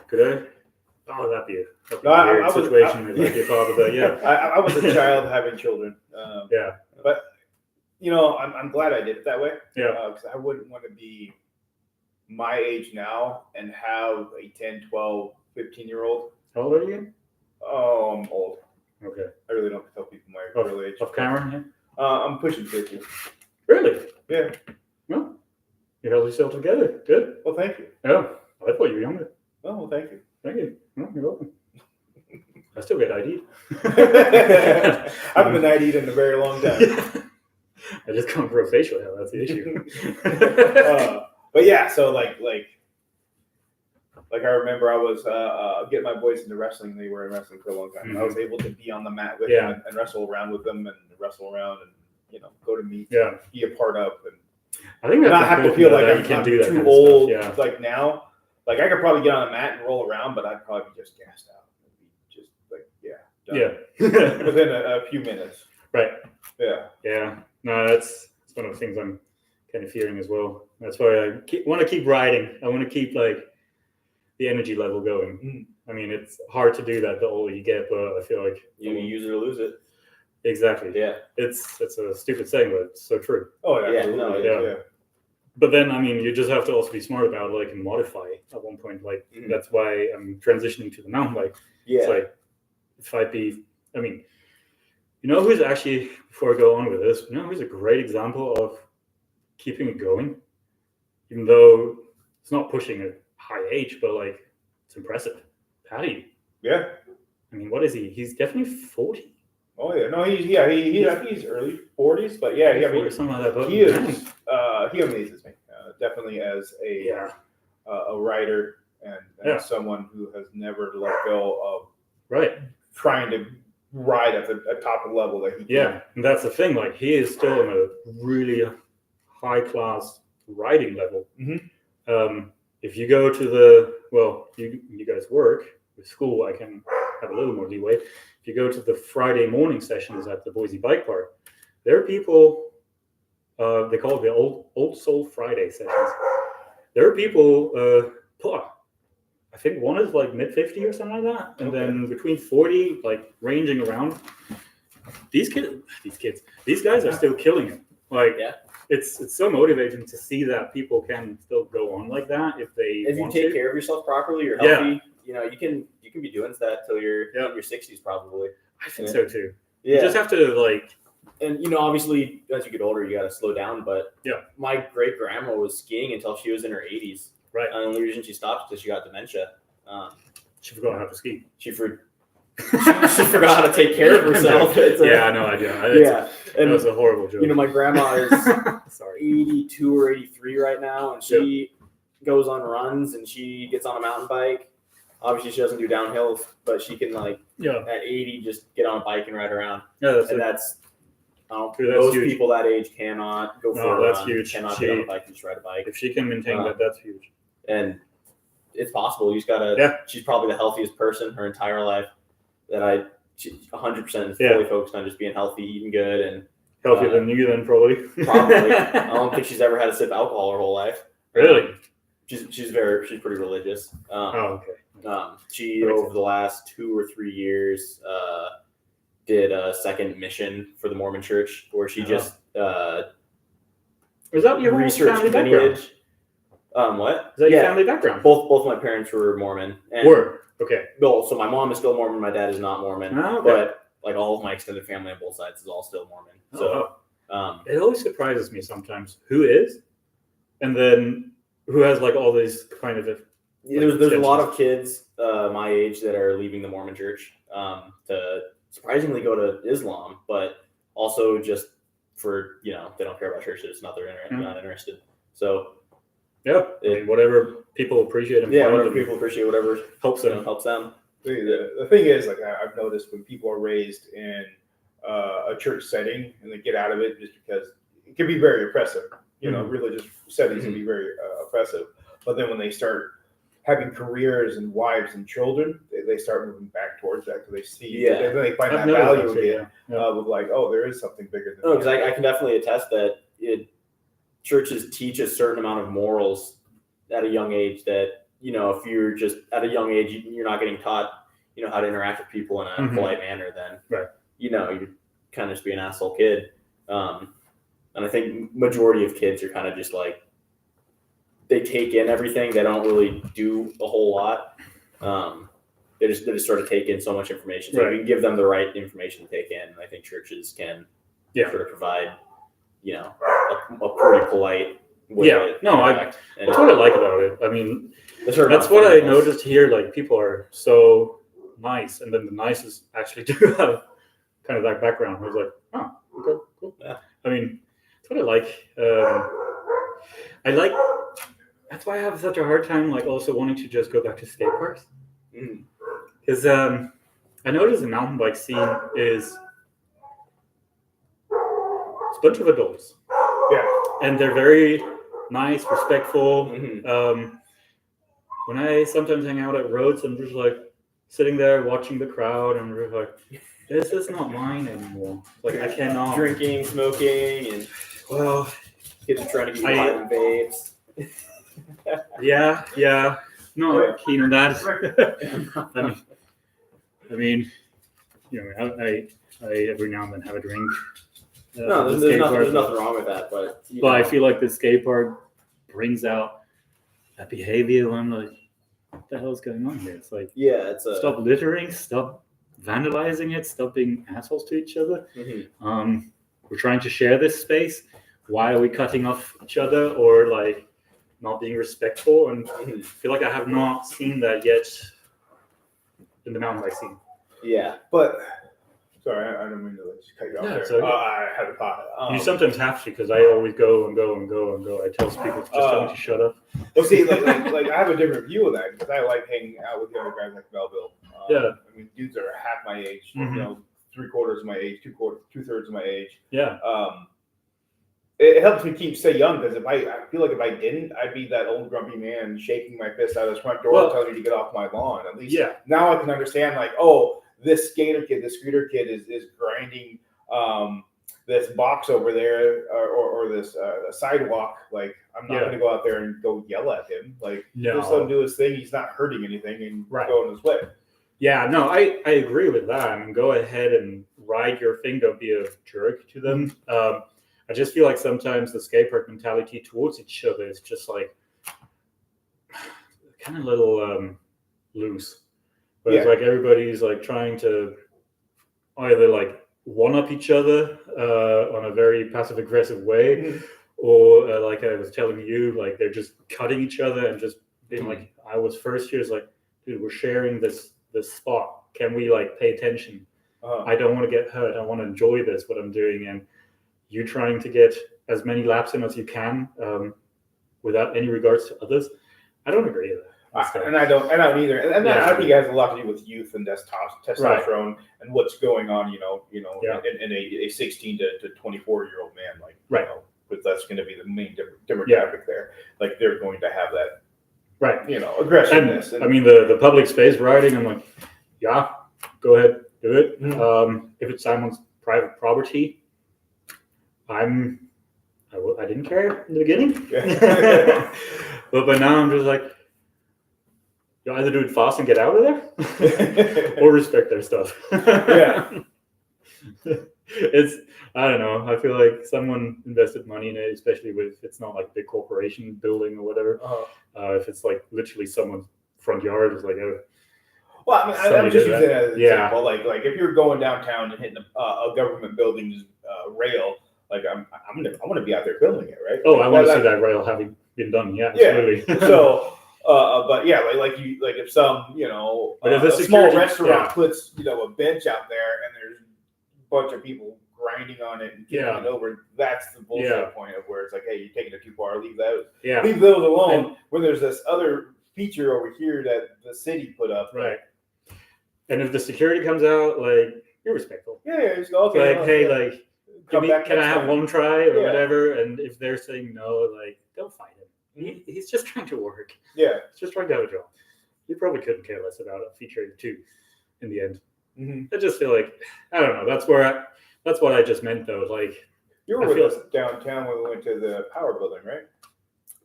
Could I? Oh, that'd be a weird situation with like your father, but yeah. I was a child having children. Yeah. But you know, I'm glad I did it that way. Yeah. Because I wouldn't want to be my age now and have a 10, 12, 15-year-old. How old are you again? Oh, I'm old. Okay. I really don't tell people my real age. Off camera, yeah? I'm pushing 50. Really? Yeah. Well, you held yourself together. Good. Well, thank you. Oh, I thought you were younger. Oh, well, thank you. Thank you. Well, you're welcome. I still get ID'd. I haven't been ID'd in a very long time. I just can't grow facial hair. That's the issue. But yeah, so like I remember I was getting my boys into wrestling. They were in wrestling for a long time. Mm-hmm. I was able to be on the mat with them and wrestle around with them and wrestle around and go to meets, and be a part of, and I think that's not have to feel like I'm do that too old. Yeah. Like now, like I could probably get on the mat and roll around, but I'd probably be just gassed out. Just like done. Within a few minutes. Right. Yeah. Yeah. No, that's one of the things I'm kind of fearing as well. That's why I want to keep riding. I want to keep like the energy level going. Mm. I mean, it's hard to do that the older you get, but I feel like you use it or lose it. Exactly. Yeah. It's a stupid saying, but it's so true. Oh yeah. Absolutely. Yeah. But then, I mean, you just have to also be smart about it, like, and modify at one point. Like, that's why I'm transitioning to the mountain bike. Yeah. It's like, I mean, you know who's actually, before I go on with this, you know who's a great example of keeping it going? Even though it's not pushing a high age, but, like, it's impressive. Patty. Yeah. I mean, what is he? He's definitely 40. Oh yeah, no, he I think he's early 40s, but yeah, I mean, something like that. But he is. He amazes me, definitely as a rider and someone who has never let go of trying to ride at the top of the level that he can. Yeah, and that's the thing. Like he is still in a really high class riding level. Mm-hmm. If you go to you guys work with school, I can have a little more leeway. If you go to the Friday morning sessions at the Boise Bike Park, there are people, they call it the Old Soul Friday sessions. There are people, I think one is like mid-50 or something like that, and then between 40, like ranging around. These guys are still killing it. Like, it's so motivating to see that people can still go on like that if you take care of yourself properly, you're healthy. You know, you can be doing that till you're in your 60s probably. I think so too. Yeah. You just have to like, and obviously as you get older, you got to slow down. But my great grandma was skiing until she was in her 80s. Right. And the only reason she stopped is because she got dementia. She forgot how to ski. She forgot how to take care of herself. I know. And it was a horrible joke. My grandma is 82 or 83 right now, and she goes on runs and she gets on a mountain bike. obviously she doesn't do downhill, but she can like Yeah. at 80 just get on a bike and ride around. Yeah, that's And it. that's That's most huge. people that age cannot go for a that's run, huge. cannot get on a bike and just ride a bike. If she can maintain that, that's huge. And it's possible. You just gotta. Yeah. She's probably the healthiest person her entire life. She's 100% is fully focused on just being healthy, eating good, and healthier than you, then probably. Probably. I don't think she's ever had a sip of alcohol her whole life. Really? She's pretty religious. Okay. She over the last 2 or 3 years did a second mission for the Mormon Church, where she just was that your researched family lineage. What? Is that your family background? Both my parents were Mormon. And okay. No, so my mom is still Mormon. My dad is not Mormon. Okay. But like all of my extended family on both sides is all still Mormon. So it always surprises me sometimes who is, and then who has like all these kind of. There's a lot of kids my age that are leaving the Mormon Church to surprisingly go to Islam, but also just for they don't care about churches, not interested. So whatever people appreciate them. Yeah, whatever people appreciate, whatever helps them. Helps them. The thing is, like I've noticed when people are raised in a church setting and they get out of it just because it can be very oppressive. Religious settings can be very oppressive. But then when they start having careers and wives and children, they start moving back towards that because they see, then they find that value again of like, oh, there is something bigger than. No, because I can definitely attest that churches teach a certain amount of morals at a young age that, if you're just at a young age, you're not getting taught, how to interact with people in a polite manner, then, you're kind of just be an asshole kid. And I think majority of kids are kind of just like, they take in everything. They don't really do a whole lot. They just sort of take in so much information. So you can give them the right information to take in. And I think churches can sort of provide, a pretty polite way. That's what I like about it. I mean, that's what I noticed here. Like people are so nice, and then the nicest actually do have kind of that background. I was like, oh, okay, cool. Yeah. I mean, that's what I like. That's why I have such a hard time, like also wanting to just go back to skate parks. Because I noticed the mountain bike scene is a bunch of adults. Yeah. And they're very nice, respectful. Mm-hmm. When I sometimes hang out at roads, I'm just like sitting there watching the crowd, and I'm just like, this is not mine anymore. Like I cannot. Drinking, smoking, and kids are trying to get you in babes. Yeah. No, keen on that. I mean, I every now and then have a drink. There's nothing wrong with that, but I feel like the skate park brings out that behavior. I'm like, what the hell is going on here? It's like, stop littering, stop vandalizing it, stop being assholes to each other. Mm-hmm. We're trying to share this space. Why are we cutting off each other or like not being respectful? And I feel like I have not seen that yet in the mountain bike scene. Yeah, but sorry, I don't mean to just cut you off there. So I had a thought. You sometimes have to, because I always go. I tell people just tell me to shut up. Well, see, like I have a different view of that because I like hanging out with younger guys like Melville. I mean, dudes that are half my age, 3/4 of my age, 2/3 of my age. Yeah. It helps me stay young because I feel like if I didn't, I'd be that old grumpy man shaking my fist out of his front door telling you to get off my lawn. At least now I can understand, like, oh, this scooter kid is grinding this box over there or this sidewalk. Like, I'm not going to go out there and go yell at him. Like, just let him do his thing. He's not hurting anything and going his way. Yeah, no, I agree with that. I mean, go ahead and ride your thing. Don't be a jerk to them. I just feel like sometimes the skate park mentality towards each other is just like kind of a little loose. But it's like everybody's like trying to either like one-up each other on a very passive-aggressive way, or like I was telling you, like they're just cutting each other and just being like, I was first here. It's like, dude, we're sharing this spot. Can we like pay attention? I don't want to get hurt. I want to enjoy this, what I'm doing. And you trying to get as many laps in as you can without any regards to others. I don't agree with that. And I don't either. And Yeah. I think it has a lot to do with youth and testosterone and what's going on, Yeah. in a 16 to 24-year-old man, like, Right. but that's going to be the main demographic there. Like, they're going to have that, Right. aggressiveness. And I mean, the public space riding, I'm like, yeah, go ahead, do it. If it's someone's private property, I didn't care in the beginning. But now I'm just like, you either do it fast and get out of there, or respect their stuff. Yeah. I don't know. I feel like someone invested money in it, especially if it's not like a big corporation building or whatever. If it's like literally someone's front yard, it's like, oh. Well, I mean, I'm just using it as an Yeah. example. Like if you're going downtown and hitting a government building's rail, like I'm gonna be out there building it, right? Oh, I want to see that rail having been done. Yeah, absolutely. So, but yeah, like if some But if a it's small security- restaurant puts a bench out there and there's a bunch of people grinding on it and kicking it over, that's the bullshit point of where it's like, hey, you're taking it too far. Leave those alone. When there's this other feature over here that the city put up, right? And if the security comes out, like, you're respectful. Yeah, just go, okay. Like, hey, like, can I have one try or Yeah. whatever? And if they're saying no, like, don't fight him. He's just trying to work. Yeah. He's just trying to have a job. You probably couldn't care less about a feature two in the end. I just feel like, I don't know. That's what I just meant, though. Like, you were with us downtown when we went to the Power Building, right?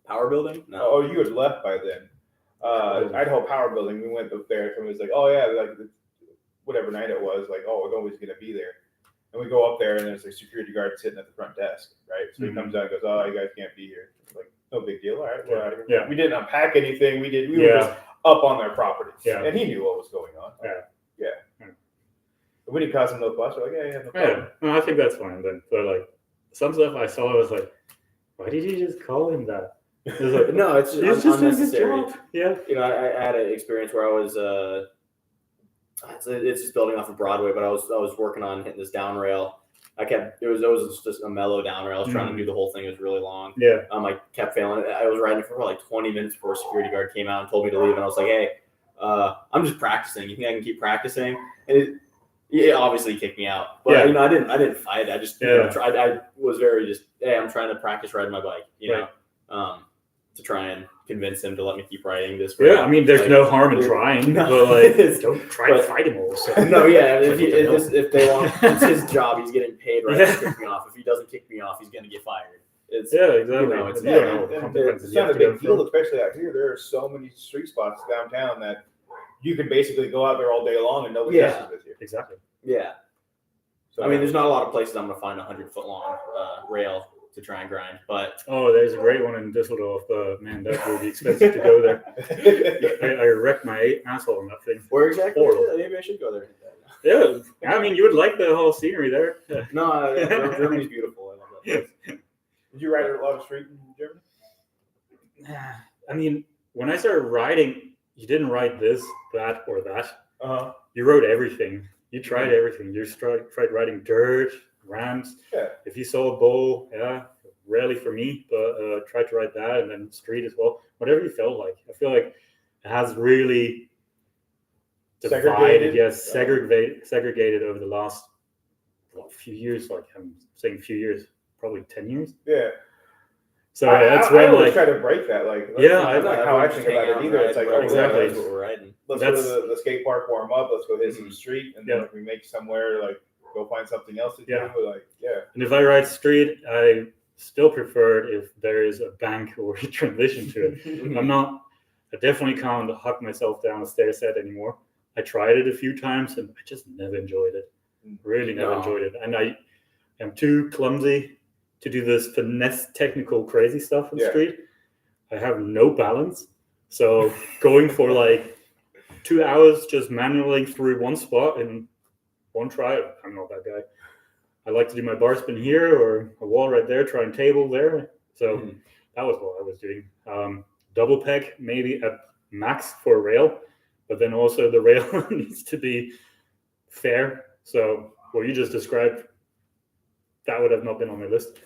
Power Building? No. Oh, you had left by then. Idaho Power Building. We went up there, and it was like, oh yeah, like whatever night it was, like, oh, it's always gonna be there. And we go up there, and there's a security guard sitting at the front desk, right? So he comes out and goes, oh, you guys can't be here. Like, no big deal. All right, we're out of here. Yeah. We didn't unpack anything. We were just up on their property. Yeah. And he knew what was going on. Yeah. But we didn't cause him no fuss. We're like, yeah, no problem. Yeah, no, I think that's fine then. But like, some stuff I saw, I was like, why did you just call him that? It was like, No, it's just unnecessary. Yeah. I had an experience where I was it's just building off of Broadway, but I was working on hitting this down rail. It was just a mellow down rail. I was trying to do the whole thing. It was really long. Yeah. I kept failing. I was riding for like 20 minutes before a security guard came out and told me to leave. And I was like, hey, I'm just practicing. You think I can keep practicing? And it obviously kicked me out. But I didn't fight. I just tried. I was very just, hey, I'm trying to practice riding my bike. To try and convince him to let me keep riding this. Yeah, I mean, there's no harm in trying, but like, don't try to fight him all of a sudden. No, yeah, if they want, it's his job. He's getting paid right to kick me off. If he doesn't kick me off, he's going to get fired. Exactly. It's not a big deal, especially out here. There are so many street spots downtown that you can basically go out there all day long and nobody messes with you. Exactly. Yeah. So I mean, there's not a lot of places I'm going to find a 100-foot long rail to try and grind, but there's a great one in Düsseldorf, but man, that would be expensive to go there. I wrecked my asshole on that thing. Where exactly? Maybe I should go there. Yeah, I mean, you would like the whole scenery there. Yeah. No, Germany's beautiful. I love that place. Did you ride a lot of street in Germany? I mean, when I started riding, you didn't ride this, that, or that. You rode everything. You tried everything. You tried riding dirt, ramps. Yeah. If you saw a bowl, rarely for me, but tried to ride that, and then street as well. Whatever you felt like. I feel like it has really divided, segregated over the last few years. Like I'm saying, few years, probably 10 years. Yeah. So that's when I always try to break that. Like, that's not how I think about it either. It's like, exactly. That's what we're riding. Let's go to the skate park, warm up. Let's go hit some street, and then if we make somewhere, like go find something else to do. Like, And if I ride street, I still prefer it if there is a bank or a transition to it. I definitely can't huck myself down a stair set anymore. I tried it a few times and I just never enjoyed it. Really never enjoyed it. And I am too clumsy to do this finesse, technical, crazy stuff on the street. I have no balance. So going for like 2 hours just manually through one spot in one try, I'm not that guy. I like to do my bar spin here or a wall right there, try and table there. So that was what I was doing. Double peg, maybe at max for a rail, but then also the rail needs to be fair. So what you just described, that would have not been on my list.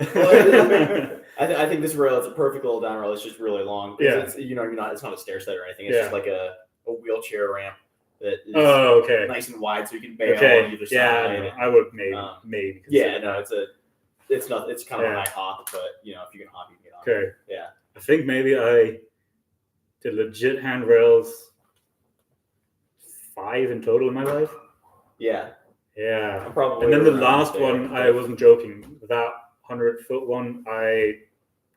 I think this rail, it's a perfect little down rail. It's just really long. Yeah. It's, it's not a stair set or anything. It's Yeah. just like a wheelchair ramp that is okay. nice and wide, so you can bail Okay. on either Yeah, side. no, I would maybe. Yeah, no, it's not. It's kind of Yeah. a high hop, but if you can hop, you can get on. Okay. Yeah. I think maybe I did legit handrails 5 in total in my life. Yeah. Yeah. I'm probably. And then the around last there, one, I wasn't joking. That 100-foot one, I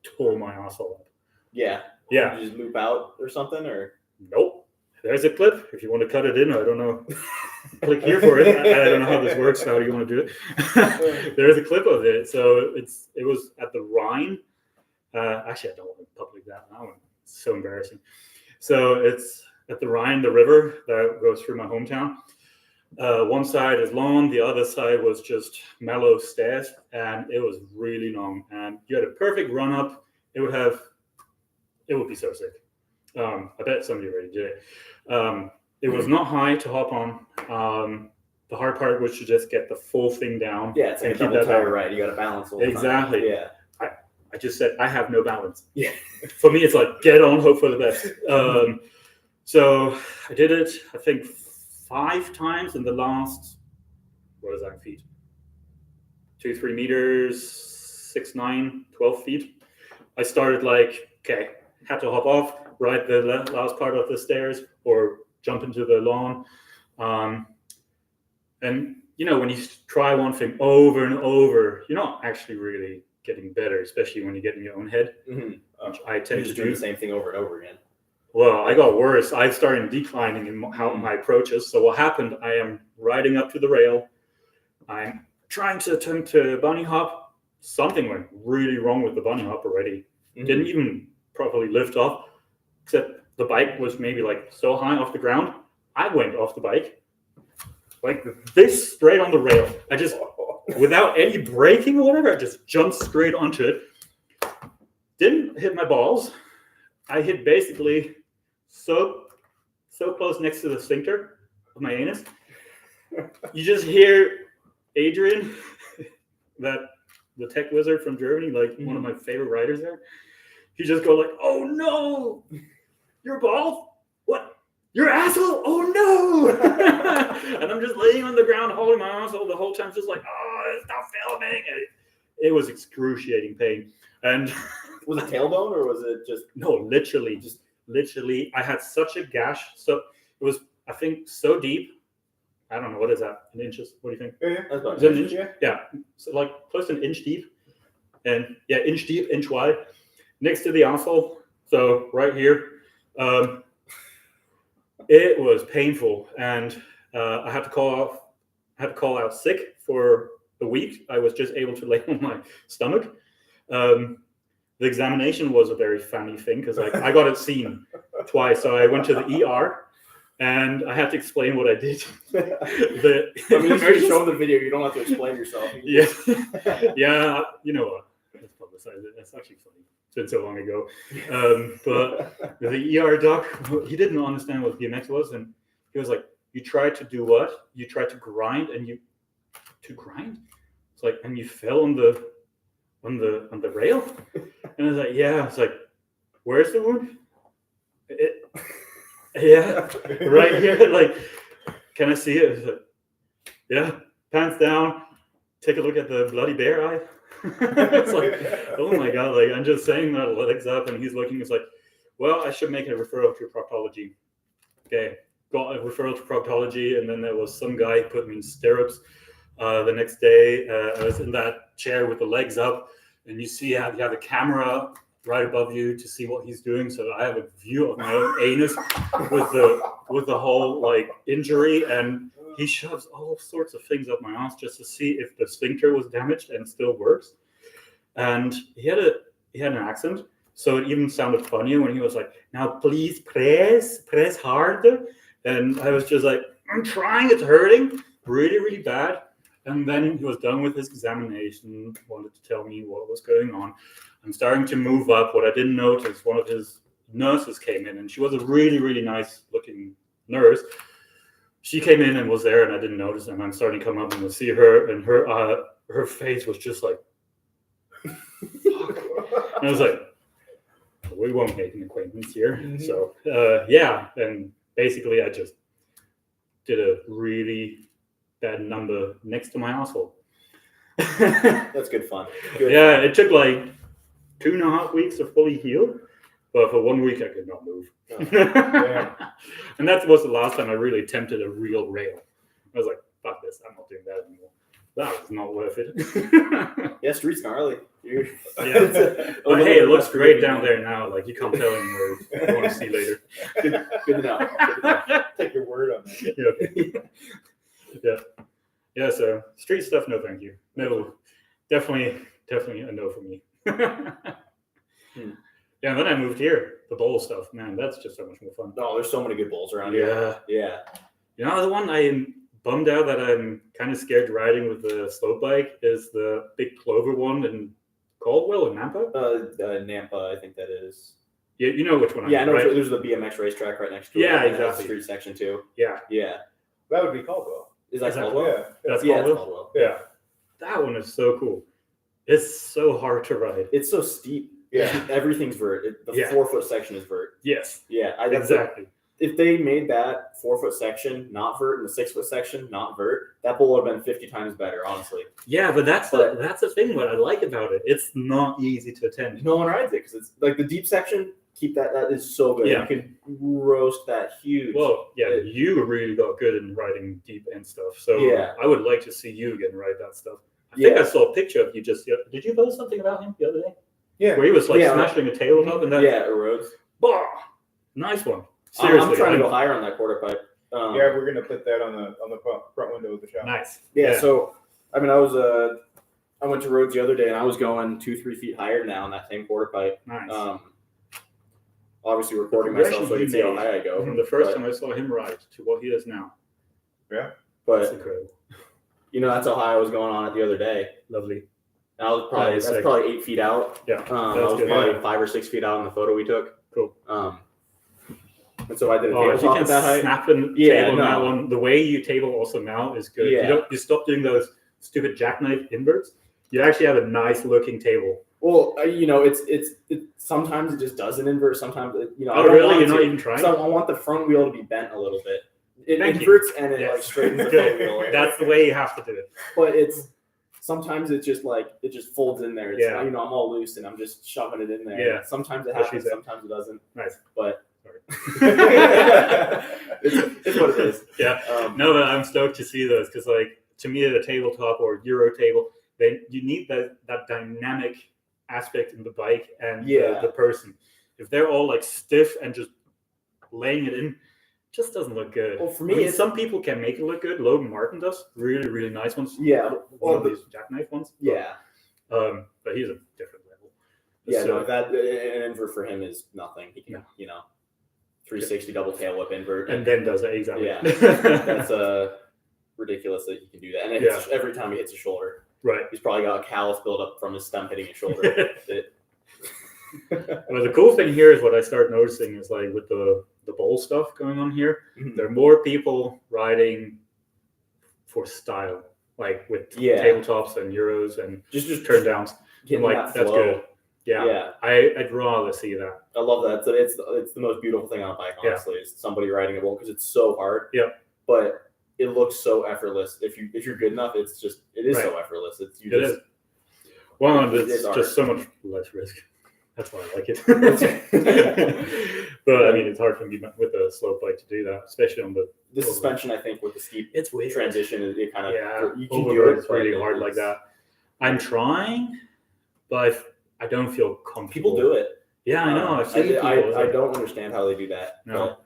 tore my asshole up. Yeah. Yeah. You just loop out or something, or. Nope. There's a clip. If you want to cut it in, I don't know. Click here for it. I don't know how this works. How do you want to do it? There's a clip of it. So it was at the Rhine. Actually, I don't want to public that now. It's so embarrassing. So it's at the Rhine, the river that goes through my hometown. One side is long, the other side was just mellow stairs, and it was really long. And you had a perfect run up. It would be so sick. I bet somebody already did it. It was not high to hop on. The hard part was to just get the full thing down. Yeah, it's like a keep double that tire down. ride. You got to balance all the time. Exactly. Yeah. I just said I have no balance. Yeah. For me, it's like get on, hope for the best. So I did it, I think 5 times in the last, what is that, feet? 2-3 meters, 6, 9, 12 feet. I started like, okay, had to hop off, ride the last part of the stairs, or jump into the lawn. And when you try one thing over and over, you're not actually really getting better, especially when you get in your own head, which I tend You're to just do. doing the same thing over and over again. Well, I got worse. I started declining in how my approach is. So what happened, I am riding up to the rail. I'm trying to attempt to bunny hop. Something went really wrong with the bunny hop already. Didn't even properly lift off, except the bike was maybe like so high off the ground. I went off the bike like this, straight on the rail. I just, without any braking or whatever, I just jumped straight onto it. Didn't hit my balls. I hit basically so close next to the sphincter of my anus. You just hear Adrian, the tech wizard from Germany, like one of my favorite writers there. He just go like, "Oh no, your balls? What? Your asshole? Oh no!" And I'm just laying on the ground, holding my asshole the whole time, just like, "Oh, stop filming!" It was excruciating pain. And was it tailbone or was it just? No, literally, I had such a gash. So it was, I think, so deep. I don't know, what is that? In inches? What do you think? Yeah, that's about Is it an inch? Yeah. So like close to an inch deep. And yeah, inch deep, inch wide. Next to the asshole. So right here. It was painful. And I had to call out sick for a week. I was just able to lay on my stomach. The examination was a very funny thing because I got it seen twice. So I went to the ER and I had to explain what I did. You show them the video. You don't have to explain yourself. Yeah. You know what? Let's publicize it. That's actually funny. It's been so long ago. But the ER doc, he didn't understand what BMX was. And he was like, "You tried to do what? You tried to grind and to grind?" It's like, "And you fell on the rail?" And I was like, "Yeah." It's like, "Where's the wound?" Yeah, right here. Like, "Can I see it?" It's like, "Yeah." Pants down. Take a look at the bloody bear eye. It's like, oh my god! Like, I'm just saying that, legs up, and he's looking. It's like, "Well, I should make a referral to proctology." Okay, got a referral to proctology, and then there was some guy who put me in stirrups. The next day, I was in that chair with the legs up, and you see you have a camera right above you to see what he's doing. So I have a view of my own anus with the whole like injury, and he shoves all sorts of things up my ass just to see if the sphincter was damaged and still works. And he had an accent, so it even sounded funnier when he was like, "Now please press harder." And I was just like, "I'm trying, it's hurting really, really bad." And then he was done with his examination, wanted to tell me what was going on. I'm starting to move up. What I didn't notice, one of his nurses came in, and she was a really, really nice looking nurse. She came in and was there, and I didn't notice. And I'm starting to come up and see her, and her face was just like, And I was like, we won't make an acquaintance here. Mhm. So, and basically I just did a really bad number next to my asshole. That's good fun. Good Yeah, fun. it took like 2.5 weeks to fully heal, but for 1 week I could not move. Oh, yeah. And that was the last time I really attempted a real rail. I was like, fuck this, I'm not doing that anymore. That was not worth it. Yeah, street's gnarly. Yeah. But hey, it looks great down there now. Like, you can't tell anymore. I want to see later. Good to know. Good to know. Take your word on that. Yeah, so street stuff, no thank you. No, definitely a no for me. Yeah, and then I moved here. The bowl stuff, man, that's just so much more fun. No, there's so many good bowls around here. Yeah. You know, the one I am bummed out that I'm kind of scared riding with the slope bike is the big clover one in Caldwell or Nampa. Nampa, I think that is. Yeah, you know which one. Yeah, I know. right? There's the BMX racetrack right next to it. Yeah, and it has exactly. Street section too. Yeah, Yeah. That would be Caldwell. Is that Is that- Caldwell? Yeah. that's Yeah, it's Caldwell. Caldwell. Yeah, that one is so cool. It's so hard to ride. It's so steep. Yeah. Everything's vert. The Yeah. 4-foot section is vert. Yes, Yeah. exactly. If they made that 4-foot section not vert and the 6-foot section not vert, that bowl would have been 50 times better, honestly. Yeah, but that's the thing. What I like about it, it's not easy to attend. No one rides it because it's like the deep section. Keep that. That is so good. Yeah. You can roast that huge. Well, yeah, you really got good in riding deep and stuff. So Yeah. I would like to see you again ride that stuff. I think I saw a picture of you just. Did you post something about him the other day? Yeah. Where he was like Yeah. smashing a tabletop and that. Yeah, it erodes. Bah, nice one. Seriously, I'm trying to go higher on that quarter pipe. Yeah, we're gonna put that on the front window of the shop. Nice. Yeah, so I mean, I went to Rhodes the other day and I was going 2-3 feet higher now on that same quarter pipe. Nice. Obviously recording myself so I can see how Progression high I go. From the first time I saw him ride to what he is now. That's But incredible. that's how high I was going on it the other day. Lovely. And I was probably Nice, like- 8 feet out. Yeah. I that's was good. probably Yeah. 5 or 6 feet out in the photo we took. Cool. And so I did a Oh, if you tabletop can at that height. snap a Yeah, table on that no. one, the way you table also now is good. Yeah. You stop doing those stupid jackknife inverts. You actually have a nice looking table. Well, it's sometimes it just doesn't invert. Sometimes I Oh, don't really? want You're not to. even trying? So I want the front wheel to be bent a little bit. It Thank you. inverts and it Yes. like straightens the Good. front wheel. That's the way you have to do it. But sometimes it's just like it just folds in there. It's, Yeah. I'm all loose and I'm just shoving it in there. Yeah. Sometimes it What she happens, said. sometimes it doesn't. Nice. But Sorry. it's what it is. Yeah. No, but I'm stoked to see those because, like, to me, the tabletop or Euro table, you need that dynamic aspect in the bike and the person. If they're all like stiff and just laying it in, it just doesn't look good. Well, for me, some people can make it look good. Logan Martin does really, really nice ones. Yeah. One of these jackknife ones. Yeah. But he's a different level. Yeah, So- no, that an invert for him is nothing. He can, 360 double tail whip invert. and then does it exactly. Yeah. That's ridiculous that he can can do that. And it hits, every time he hits his shoulder, Right. he's probably got a callus build up from his stump hitting his shoulder. Well, the cool thing here is what I start noticing is like with the bowl stuff going on here, Mhm. there are more people riding for style, like with tabletops and Euros and just turn downs. I'm getting like, that that's flow. good. Yeah. Yeah. I'd rather see that. I love that. So it's the most beautiful thing on a bike, honestly, is somebody riding a bowl because it's so hard. Yeah. But it looks so effortless. If you're good enough, it is Right. so effortless. It is. Well, It it's is art. just so much less risk. That's why I like it. But I mean, it's hard for me with a slope bike to do that, especially on the suspension. I think with the steep It's weird. transition, it kind of Yeah, you can do overboard it. is really but hard like that. I'm trying, but I don't feel comfortable. People do it. Yeah, I know. I've seen people. I don't understand how they do that. No.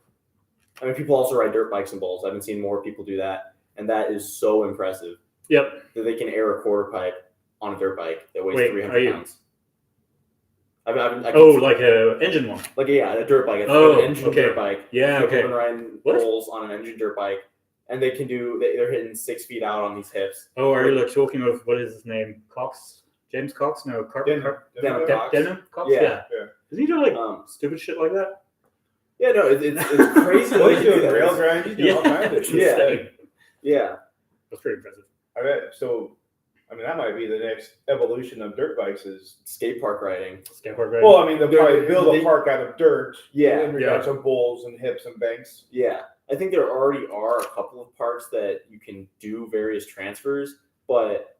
But, I mean, people also ride dirt bikes and bowls. I've been seeing more people do that, and that is so impressive. Yep. That they can air a quarter pipe on a dirt bike that weighs Wait, 300 pounds. I Like a engine one. Like a dirt bike, an engine okay. dirt bike. Yeah, People okay. have been riding What? bowls on an engine dirt bike, and they can they're hitting 6 feet out on these hips. Oh, are you like talking of what is his name? Cox? James Cox? No, Denham Cox. Denham Cox? Yeah. Yeah. Does he do like stupid shit like that? Yeah, no, it's crazy. Well, what he's they do doing that. rail grind. He's doing all kinds of shit. Yeah. Insane. Yeah. That's pretty impressive. I bet. So I mean, that might be the next evolution of dirt bikes is. Skate park riding. Skateboard riding. Well, I mean, they'll probably build They- a park out of dirt. Yeah, In regards to bowls and hips and banks. Yeah, I think there already are a couple of parks that you can do various transfers, but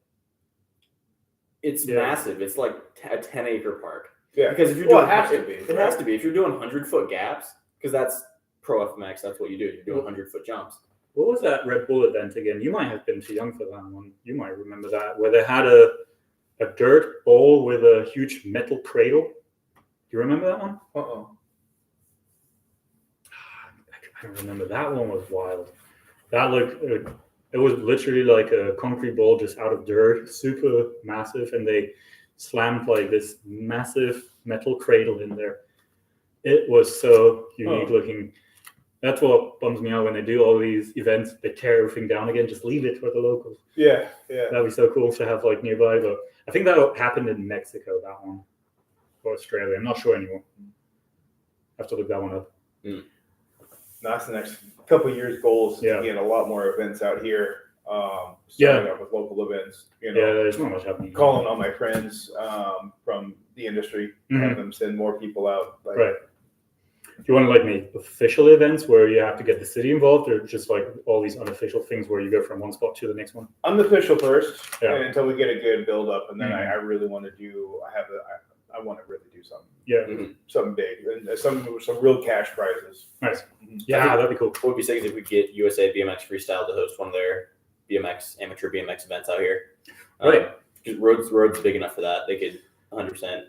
it's massive. It's like a 10-acre park. Yeah. Because if you're doing, it has to be. It has to be. If you're doing 100-foot gaps, because that's Pro FMX, that's what you do. You're doing 100-foot jumps. What was that Red Bull event again? You might have been too young for that one. You might remember that, where they had a dirt bowl with a huge metal cradle. Do you remember that one? Uh-oh. I don't remember. That one was wild. That looked, it was literally like a concrete bowl just out of dirt, super massive, and they slammed like this massive metal cradle in there. It was so unique looking. That's what bums me out when they do all these events. They tear everything down again. Just leave it for the locals. Yeah. That'd be so cool to have like nearby. But I think that happened in Mexico, that one, or Australia. I'm not sure anymore. I have to look that one up. That's the next couple of years' goals. Yeah. To get a lot more events out here. Starting up with local events. You know, Yeah, there's not much happening. calling all my friends from the industry, have them send more people out. Like, Right. Do you want to like make official events where you have to get the city involved, or just like all these unofficial things where you go from one spot to the next one? Unofficial first, Yeah. and until we get a good build up, and then I really want to do. I want to really do something. Yeah. Something big, and some real cash prizes. Nice. Yeah, that'd be cool. What would be sick is if we get USA BMX Freestyle to host one of their amateur BMX events out here. Right. Because roads big enough for that. They could 100%.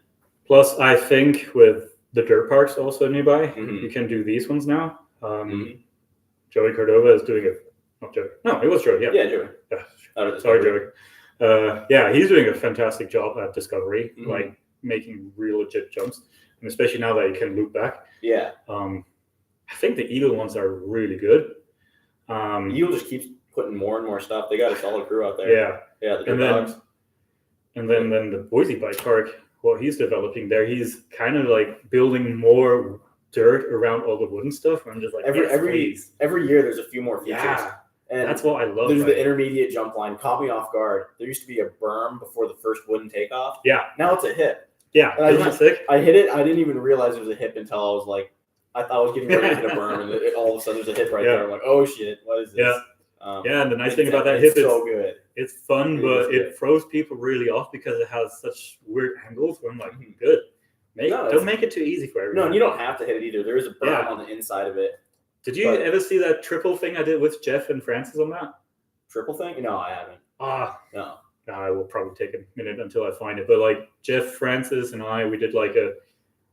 Plus, I think with the dirt parks also nearby, you can do these ones now. Joey Cordova is doing it. Not Joey. No, it was Joey. Yeah. Yeah, Joey. Yeah. Sorry, Joey. Yeah, he's doing a fantastic job at Discovery, like making real legit jumps, and especially now that he can loop back. Yeah. I think the Eagle ones are really good. Eagle just keeps putting more and more stuff. They got a solid crew out there. Yeah. Yeah. The And dogs. then the Boise Bike Park, what he's developing there, he's kind of like building more dirt around all the wooden stuff. I'm just like every year there's a few more features. Yeah, and that's what I love. There's the intermediate jump line. Caught me off guard. There used to be a berm before the first wooden takeoff. Yeah. Now it's a hip. Yeah. And Isn't that sick? I hit it. I didn't even realize it was a hip until I was like, I thought I was getting ready to hit a berm, and all of a sudden there's a hip right there. I'm like, oh shit, what is this? Yeah. Yeah, and the nice thing about that it's hip so good. It's fun, but it throws people really off because it has such weird angles. Where I'm like, good. Don't make it too easy for everyone. No, and you don't have to hit it either. There is a berm on the inside of it. Did you ever see that triple thing I did with Jeff and Francis on that? Triple thing? No, I haven't. No. I will probably take a minute until I find it. But like Jeff, Francis, and we did like a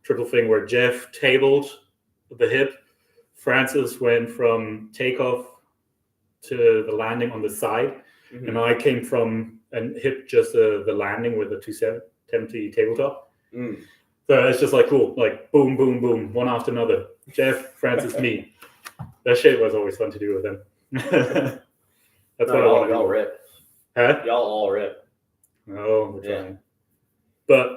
triple thing where Jeff tabled the hip. Francis went from takeoff to the landing on the side. And I came from and hit just the landing with a 270 tabletop. So it's just like cool, like boom, boom, boom, one after another. Jeff, Francis, me. That shit was always fun to do with them. That's what I want to do. Y'all rip. Huh? Y'all all rip. Oh, we're trying. But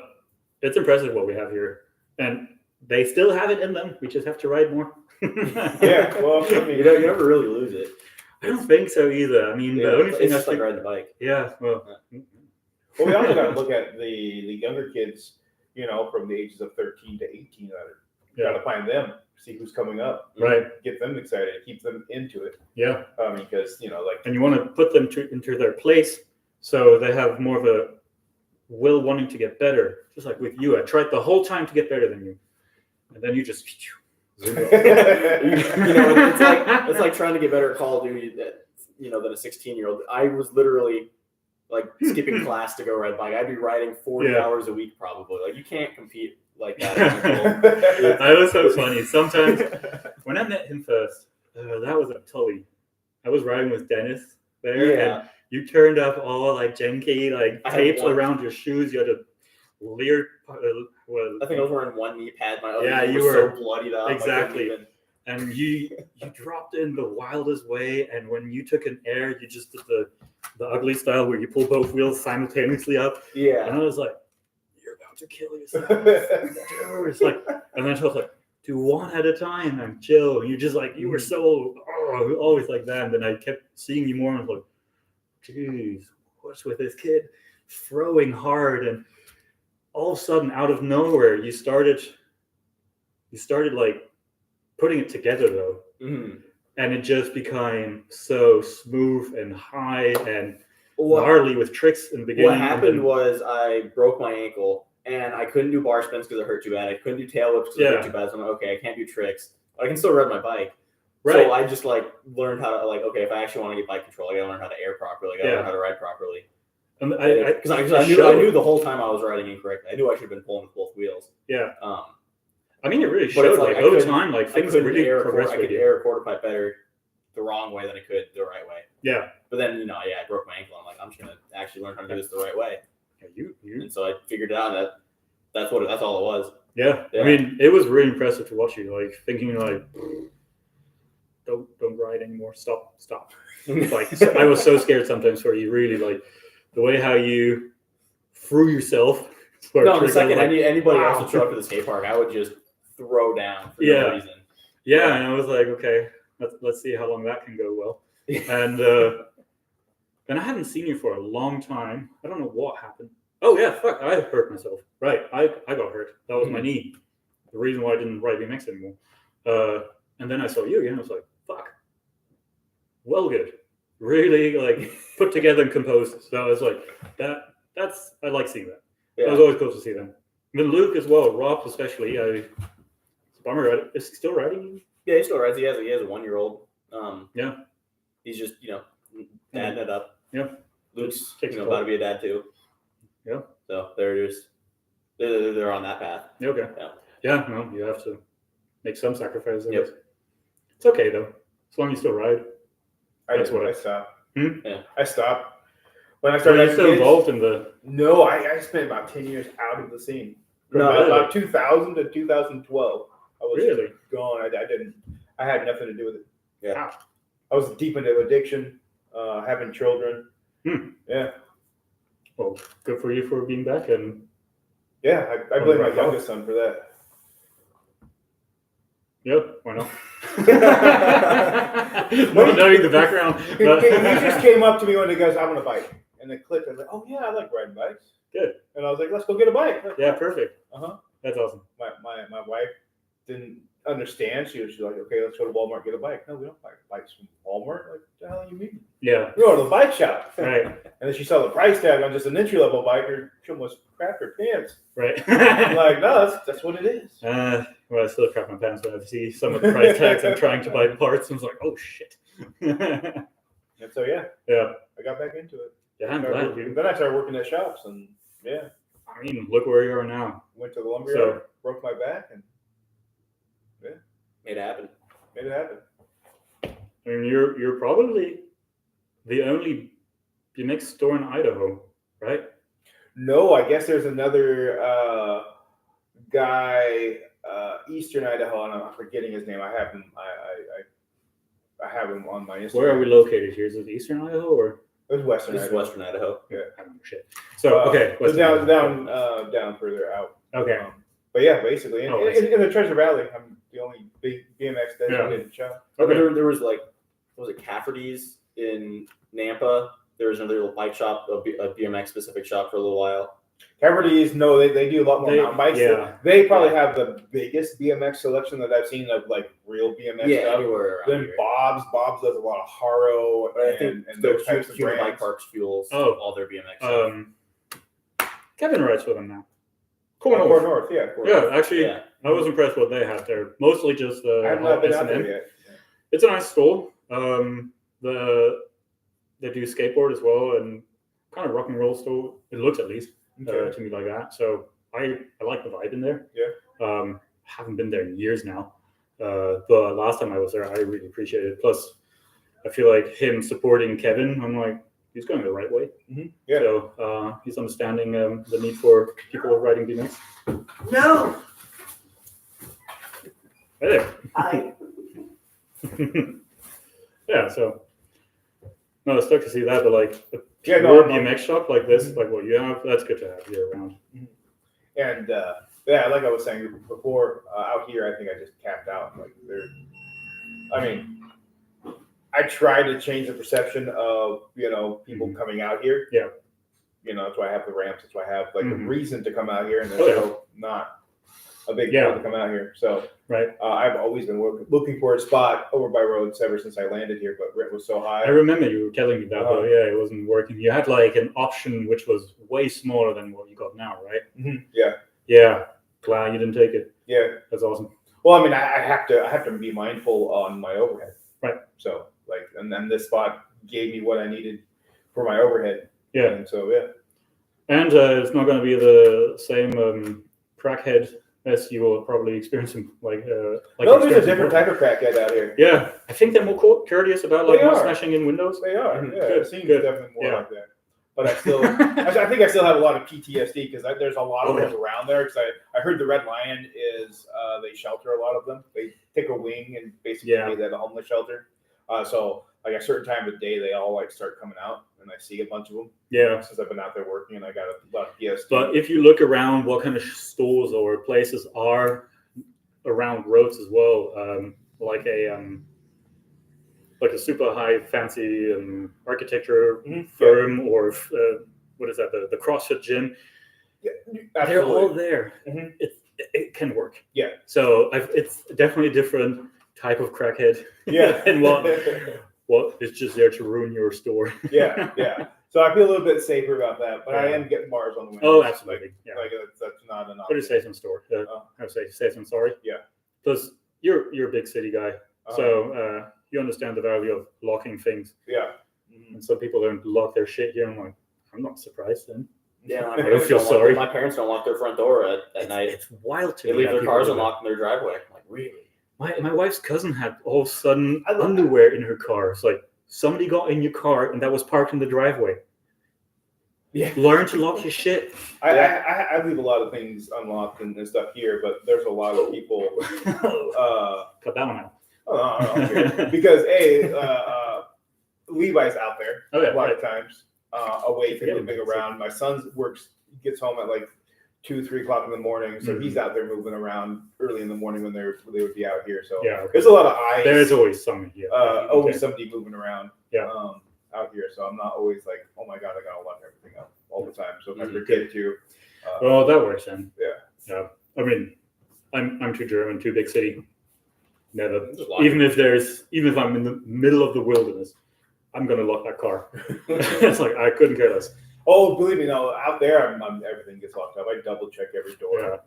it's impressive what we have here. And they still have it in them. We just have to ride more. Yeah, well, I mean, you never really lose it. I don't think so either. I mean, the only thing it's just like riding the bike. Yeah, well. Well, we also got to look at the younger kids, from the ages of 13 to 18 that are got to find them, see who's coming up, right? Get them excited, keep them into it. Yeah, because and you want to put them into their place, so they have more of a will wanting to get better. Just like with you, I tried the whole time to get better than you, and then you just zoom off. It's like trying to get better at Call of Duty than a 16-year-old. I was literally like skipping class to go ride a bike. I'd be riding 40 hours a week probably. Like you can't compete like that. That was so funny. Sometimes when I met him first, that was at Tully. I was riding with Dennis there, and you turned up all like janky, like tapes around your shoes. You had a leer. I think I was wearing one knee pad. My other knee you was were so bloodied up. exactly. And you dropped in the wildest way, and when you took an air, you just did the ugly style where you pull both wheels simultaneously up. Yeah. And I was like, "You're about to kill yourself." It's like, and then I was like, "Do one at a time and chill." And you just like you were so always like that. And then I kept seeing you more, and I was like, "Jeez, what's with this kid throwing hard? And all of a sudden, out of nowhere, you started like putting it together though. Mm-hmm. And it just became so smooth and high and gnarly with tricks in the beginning. What happened was I broke my ankle and I couldn't do bar spins because it hurt too bad. I couldn't do tail whips because it hurt too bad. So I'm like, okay, I can't do tricks, but I can still ride my bike. Right. So I just like learned how to like, okay, if I actually want to get bike control, I gotta learn how to air properly. I gotta learn how to ride properly. Because I knew the whole time I was riding incorrectly. I knew I should have been pulling with both wheels. Yeah. I mean, it really showed. Like over time, like things really progressed. I could air a quarter pipe better the wrong way than I could the right way. Yeah. But then I broke my ankle. I'm like, I'm just gonna actually learn how to do this the right way. Yeah, you. And so I figured out that's all it was. Yeah. I mean, it was really impressive to watch you. Like thinking like, don't ride anymore. Stop. Like I was so scared sometimes for you. Really like the way how you threw yourself. No, the second anybody else would show up to the skate park, I would just throw down for no reason. Yeah, and I was like, okay, let's see how long that can go well. And then I hadn't seen you for a long time. I don't know what happened. Oh yeah, fuck, I hurt myself. Right, I got hurt. That was my knee. The reason why I didn't ride BMX anymore. And then I saw you again. I was like, fuck. Well, good. Really like put together and composed. So I was like, that's I like seeing that. Yeah. It was always cool to see them. And then Luke as well, Rob especially. It's a bummer. Is he still riding? Yeah, he still rides. He has a 1-year-old. He's just dadding it up. Yeah. Luke's about to be a dad too. Yeah. So they're on that path. Okay. Yeah. No, you have to make some sacrifices. Yep. It's okay though, as long as you still ride. I stopped. Yeah. I stopped. When I started, were you still involved in the? No, I spent about 10 years out of the scene. From about 2000 to 2012, I was really gone. I had nothing to do with it. Yeah, I was deep into addiction, having children. Yeah. Well, good for you for being back and. Yeah, I blame my youngest son for that. Yep, why not? Not knowing the background. He just came up to me one day and goes, "I'm on a bike." And it clicked. I was like, "Oh yeah, I like riding bikes." Good. And I was like, "Let's go get a bike." Yeah, perfect. That's awesome. My wife didn't understand. She was like, "Okay, let's go to Walmart and get a bike." No, we don't buy bikes from Walmart. Like, what the hell do you mean? Yeah. We go to the bike shop. Right. And then she saw the price tag on just an entry level bike. She almost crapped her pants. Right. I'm like, no, that's what it is. Well, I still crap my pants when I see some of the price tags I'm trying to buy parts. I was like, oh shit. And so I got back into it. Yeah, I'm glad you. Then I started working at shops, and I mean, look where you are now. Went to the lumberyard, broke my back, and made it happen. I mean, you're probably the only BMX store in Idaho, right? No, I guess there's another guy, Eastern Idaho, and I'm forgetting his name. I have him. I have him on my Instagram. Where are we located here? Is it Eastern Idaho or? It was Western. This is Western Idaho. Yeah. I don't know shit. So okay. So down further out. Okay. But yeah, basically, in the Treasure Valley, I'm the only big BMX dedicated shop. Okay. There was like, what was it, Cafferty's in Nampa? There was another little bike shop, a BMX specific shop for a little while. Cafferty's, no, they do a lot more mountain bikes. Yeah. They probably have the biggest BMX selection that I've seen of like real BMX stuff. Anywhere around then Bob's does a lot of Haro and those types of brands. Bike Parks fuels all their BMX. Kevin rides for them now. Core North, yeah. Actually, I was impressed what they had there. Mostly just the. I have not been out there yet. It's a nice store. They do skateboard as well and kind of rock and roll store. It looks at least to me like that. So I like the vibe in there. Yeah. Haven't been there in years now. But last time I was there, I really appreciated it. Plus, I feel like him supporting Kevin, I'm like, he's going the right way. Mm-hmm. Yeah. So he's understanding the need for people riding BMX. No. Hey there. Hi. Yeah, so no, it's tough to see that, but like a pure BMX shop like this, like what you have, that's good to have year round. And like I was saying before, out here, I think I just capped out. Like I try to change the perception of people coming out here. Yeah. That's why I have the ramps. That's why I have like a Mhm. reason to come out here, and there's Oh, yeah. still not a big Yeah. deal to come out here. So Right. I've always been looking for a spot over by roads ever since I landed here, but rent was so high. I remember you were telling me that, Uh-huh. but yeah, it wasn't working. You had like an option which was way smaller than what you got now, right? Yeah. Yeah. Glad you didn't take it. Yeah. That's awesome. Well, I mean, I have to be mindful on my overhead. Right. So and then this spot gave me what I needed for my overhead. Yeah. And so yeah. And it's not going to be the same crackhead as you will probably experience him like No, there's a experiencing different before. type of crackhead out here. Yeah, I think they're more courteous about like They not are. smashing in windows. They are. Mhm. Yeah. Good, It seems good. definitely more Yeah. like that. But I think I still have a lot of PTSD because there's a lot of Oh, yeah. those around there. Because I heard the Red Lion is they shelter a lot of them. They take a wing and basically Yeah. made that a homeless shelter. So like a certain time of day, they all like start coming out, and I see a bunch of them. Yeah. Since I've been out there working, and I got a lot of PTSD. But if you look around, what kind of stores or places are around roads as well, like a super high fancy architecture firm or what is that? The CrossFit gym. Yeah, They're all absolutely. there. Mhm. It can work. Yeah. So it's definitely a different type of crackhead. Yeah. And what is just there to ruin your store. yeah. So I feel a little bit safer about that, but I Yeah. am getting bars on the windows. Oh, absolutely. Yeah. Like that's not an Pretty option. safe in store. I would say safe and sorry. Yeah. Plus, you're a big city guy, so you understand the value of locking things. Yeah. And some people don't lock their shit here. I'm like, I'm not surprised then. Yeah, my I don't parents feel don't sorry. My parents don't lock their front door at night. It's wild to They me. leave that their people cars do that. unlocked in their driveway. I'm like, really? My wife's cousin had all of a sudden I love underwear in her car. It's like somebody got in your car and that was parked in the driveway. Yeah. Learn to lock your shit. I leave a lot of things unlocked and stuff here, but there's a lot of people. Cut that one out. Okay. Because Levi's out there Oh, yeah, a lot right. of times away from Yeah, moving that's around. My son gets home at like 2-3 o'clock in the morning, so Mhm. he's out there moving around early in the morning when they would be out here. So Yeah, okay. there's a lot of eyes. There's always something here. Always somebody moving around. Yeah. Out here, so I'm not always like, oh my god, I gotta lock everything up all the time. So if I Mhm. forget to, Well, that works then. Yeah. I mean, I'm too German, too big city. Never. Just lock Even if I'm in the middle of the wilderness, I'm gonna lock that car. It's like I couldn't care less. oh, believe me, no, out there, everything gets locked up. I double check every door, Yeah.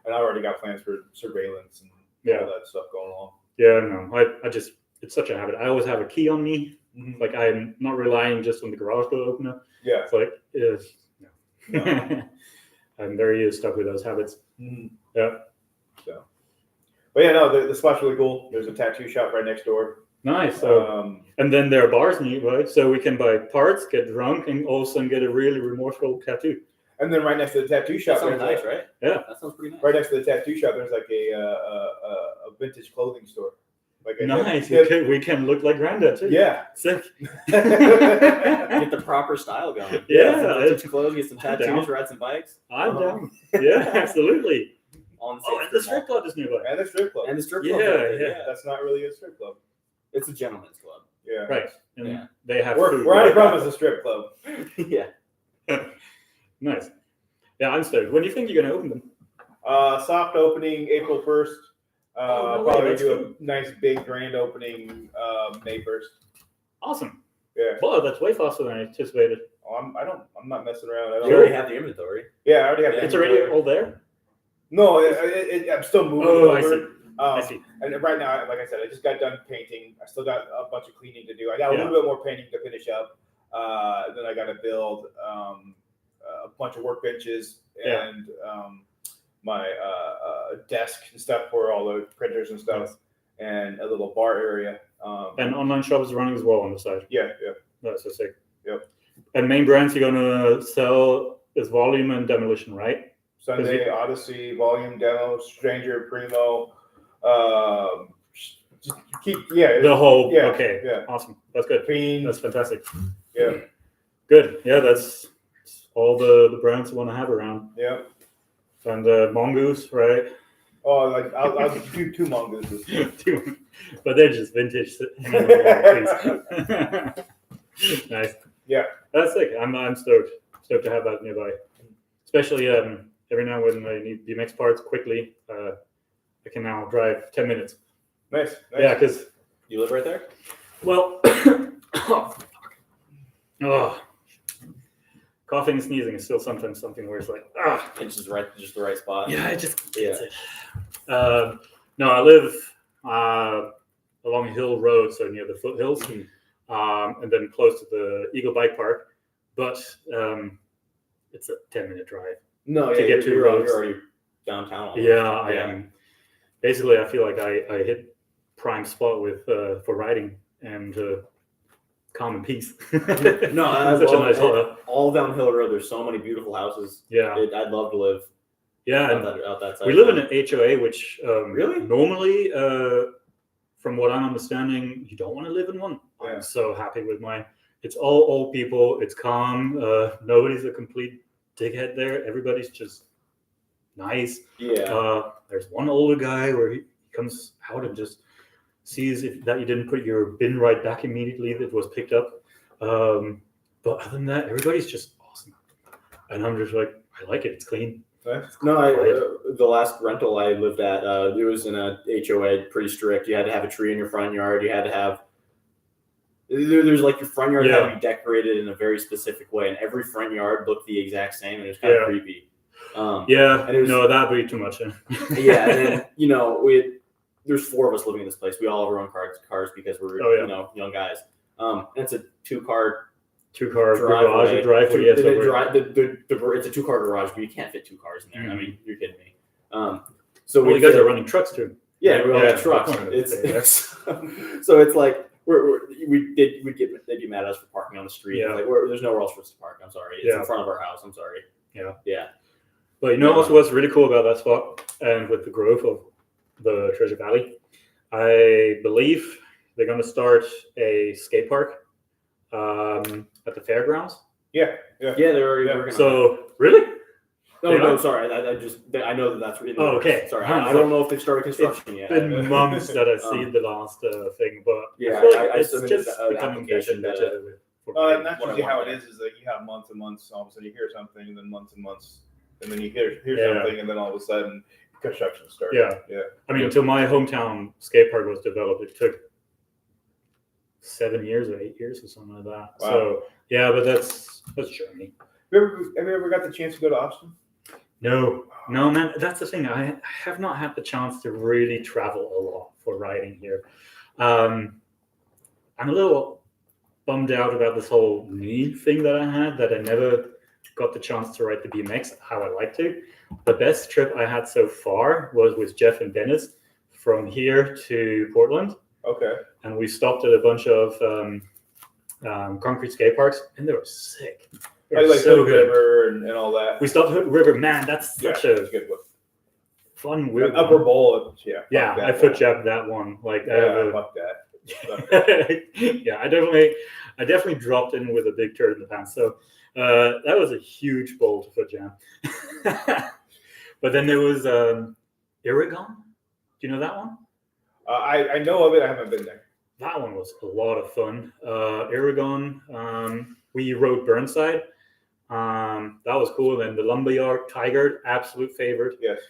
and I already got plans for surveillance and Yeah. all that stuff going along. Yeah, no, I just it's such a habit. I always have a key on me. Mhm. Like I'm not relying just on the garage door opener. Yeah. It's like no. No. I'm very stuck with those habits. Mhm. Yeah. So, but yeah, no, the spot's really cool. There's a tattoo shop right next door. Nice. So, and then there are bars nearby, so we can buy parts, get drunk, and also get a really remorseful tattoo. And then right next to the tattoo shop, That sounds there's nice, right? Yeah. That sounds pretty nice. right next to the tattoo shop, there's like a vintage clothing store. Like a Nice. hip- We can look like granddad too. Yeah. Sick. Get the proper style going. Yeah, Get some vintage clothes, get some I'm tattoos, down. ride some bikes. I'm down. Yeah, absolutely. On Oh, and the strip club is nearby. And the strip club. And the strip Yeah, club. over there, yeah. That's not really a strip club. It's a gentleman's club. Yeah. Right. And Yeah. they have We're food. on right? the promise a strip club. Yeah. Nice. Yeah, I'm stoked. When do you think you're going to open them? Soft opening April 1st. Oh, no way, Probably that's do cool. a nice big grand opening May 1st. Awesome. Yeah. Well, that's way faster than I anticipated. Oh, I'm not messing around. I You don't already have the inventory. Yeah, I already have. Yeah. the It's already inventory. all there? No, I'm still moving Oh, over. I see. I Um, see. And right now, like I said, I just got done painting. I still got a bunch of cleaning to do. I got a Yeah. little bit more painting to finish up. Then I got to build a bunch of workbenches Yeah. and my desk and stuff for all the printers and stuff, and a little bar area. And online shop is running as well on the side. yeah. That's so sick. Yep. And main brands you're going to sell is Volume and Demolition, right? Sunday, Odyssey, Volume, Demo, Stranger, Primo. Just The whole, Yeah, okay. yeah. Awesome. That's good. Fiend. That's fantastic. Yeah. Good. Yeah, that's all the brands you want to have around. Yeah. And Mongoose, right? Oh, like I'll do 2 mongooses. but they're just vintage. Nice. Yeah. That's sick. I'm stoked to have that nearby. Especially every now and when I need BMX parts quickly, I can now drive 10 minutes. Nice. Yeah, because You live right there? well, coughing and sneezing is still sometimes something where it's like It's just the right spot. yeah, it just Yeah. gets it. No, I live along Hill Road, so near the foothills, and then close to the Eagle Bike Park. But it's a 10-minute drive. No, To yeah, get to you're roads. already downtown. almost. Yeah, I am. Basically, I feel like I hit prime spot with for riding and calm and peace. No, I such a love nice it. All down Hill Road. There's so many beautiful houses. Yeah, I'd love to live yeah. And out that side. we live in an HOA, which Really? normally, from what I'm understanding, you don't want to live in one. Yeah. I'm so happy with mine. It's all old people. It's calm. Nobody's a complete dickhead there. Everybody's just nice. Yeah. There's one older guy where he comes out and just sees that you didn't put your bin right back immediately that was picked up. But other than that, everybody's just awesome. And I'm just like, I like it. It's clean. Nice. No, the last rental I lived at, it was in a HOA, pretty strict. You had to have a tree in your front yard. You had to have. There's like your front yard had to be decorated in a very specific way, and every front yard looked the exact same, and it was kind of creepy. No, that'd be too much. Yeah, and then there's 4 of us living in this place. We all have our own cars because we're young guys. And it's a two-car garage driveway. It's a 2-car garage, but you can't fit 2 cars in there. I mean, you're kidding me. So you guys are running trucks too. Yeah, we all have trucks. So it's like they'd be mad at us for parking on the street. Yeah. Like there's nowhere else for us to park. I'm sorry. It's in front of our house. I'm sorry. Yeah. But you know what's really cool about that spot, and with the growth of the Treasure Valley, I believe they're going to start a skate park at the fairgrounds. Yeah. They're already working on that. So really? No, sorry. I know that's really. Oh, okay. Sorry, I don't know if they've started construction yet. It's been months that I've seen the last thing, but yeah, I feel like I it's submitted just an becoming better application and better. And that's usually how it is that you have months and months, all of a sudden you hear something, and then months and months, and then you hear something, and then all of a sudden construction starts. Yeah. I mean, until my hometown skate park was developed, it took 7 years or 8 years or something like that. Wow. So yeah, but that's journey. Have you ever got the chance to go to Austin? No, man. That's the thing. I have not had the chance to really travel a lot for riding here. I'm a little bummed out about this whole knee thing that I had, that I never got the chance to ride the BMX how I like to. The best trip I had so far was with Jeff and Dennis from here to Portland. Okay. And we stopped at a bunch of concrete skate parks, and they were sick. I like so Hood good. River and all that. We stopped Hood River. Man, that's such a good one. fun, weird Upper one. bowl. Yeah, I foot jabbed that one. Like, fuck that. yeah, I definitely dropped in with a big turd in the pants. So that was a huge bowl to foot jam. But then there was Iragon. Do you know that one? I know of it. I haven't been there. That one was a lot of fun. Iragon. We rode Burnside. That was cool. Then the Lumberyard Tiger, absolute favorite. Yes.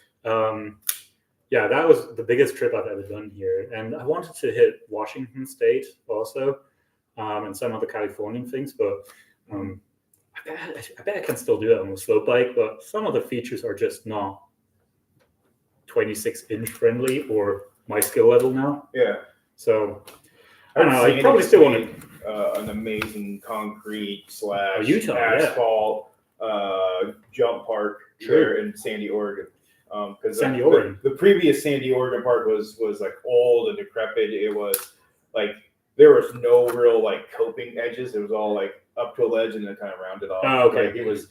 Yeah, that was the biggest trip I've ever done here. And I wanted to hit Washington State also, and some other Californian things, but I bet I can still do that on a slope bike, but some of the features are just not 26-inch friendly or my skill level now. Yeah. So I don't know. I probably still want to. An amazing concrete / Utah, asphalt jump park there in Sandy, Oregon. Because Oregon. The previous Sandy, Oregon park was like old and decrepit. It was like there was no real like coping edges. It was all like up to a ledge and then kind of rounded off. Oh, okay. Like, it was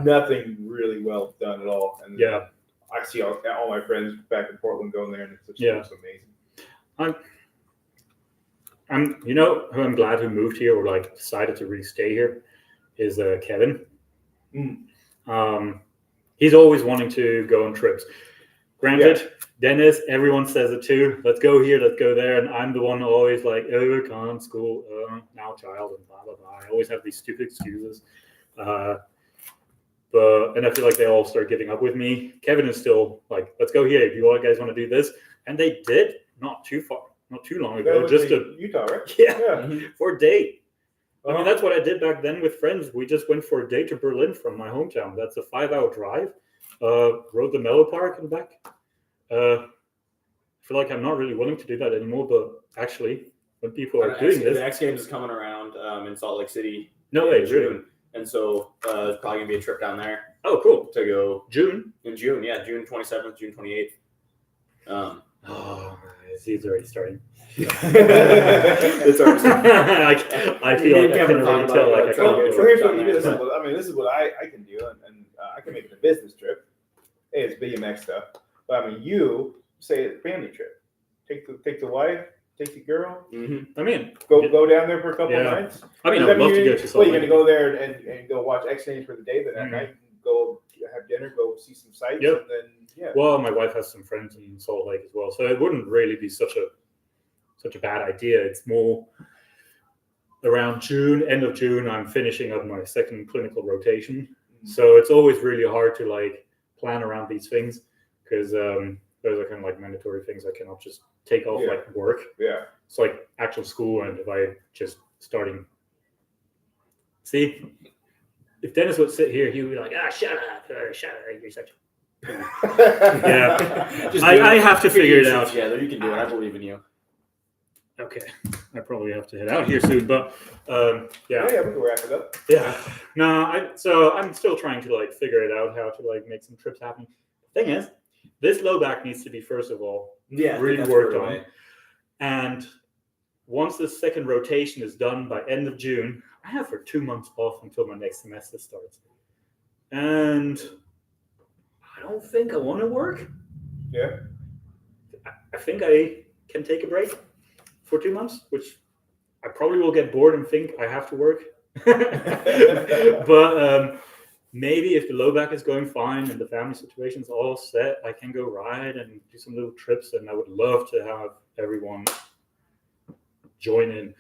nothing really well done at all. And I see all my friends back in Portland going there, and it's just amazing. You know who I'm glad who moved here or like decided to really stay here is Kevin. He's always wanting to go on trips. Granted, Dennis, everyone says it too. Let's go here, let's go there, and I'm the one always like, oh, can't school, now child, and blah blah blah. I always have these stupid excuses. And I feel like they all start giving up with me. Kevin is still like, let's go here. Do you all guys want to do this? And they did not too long ago. Just Utah, right? Yeah. For a date. I mean, that's what I did back then with friends. We just went for a day to Berlin from my hometown. That's a 5-hour drive. Rode the Mellow Park and back. I feel like I'm not really willing to do that anymore. But actually, when people are doing this, the X Games is coming around in Salt Lake City. No way, June. really? And so there's probably gonna be a trip down there. Oh, cool. To go June? In June, yeah, June 27th, June 28th. He's already starting. It's already starting. I feel like I can already tell. Like, So here's what you do. This is what I can do, and I can make it a business trip. Hey, it's BMX stuff. But I mean, you say it's a family trip. Take the wife, take the girl. I mean, go down there for a couple of nights. I mean, I'd love to go to Salt Lake. You're gonna go there and go watch X Games for the day. Then at night, go have dinner, go see some sights, and then Well, my wife has some friends in Salt Lake as well, so it wouldn't really be such a bad idea. It's more around June, end of June. I'm finishing up my second clinical rotation, so it's always really hard to like plan around these things because those are kind of like mandatory things I cannot just take off like work. Yeah, it's like actual school, and if I just starting. See, if Dennis would sit here, he would be like, shut up, you're such. Yeah, I have to figure it out. Yeah, you can do it. I believe in you. Okay, I probably have to head out here soon, but we can wrap it up. Yeah, no, I'm still trying to like figure it out how to like make some trips happen. Thing is, this low back needs to be first of all really worked on, and once the second rotation is done by end of June, I have for 2 months off until my next semester starts, and I don't think I want to work. Yeah, I think I can take a break for 2 months, which I probably will get bored and think I have to work. But maybe if the low back is going fine and the family situation is all set, I can go ride and do some little trips. And I would love to have everyone join in.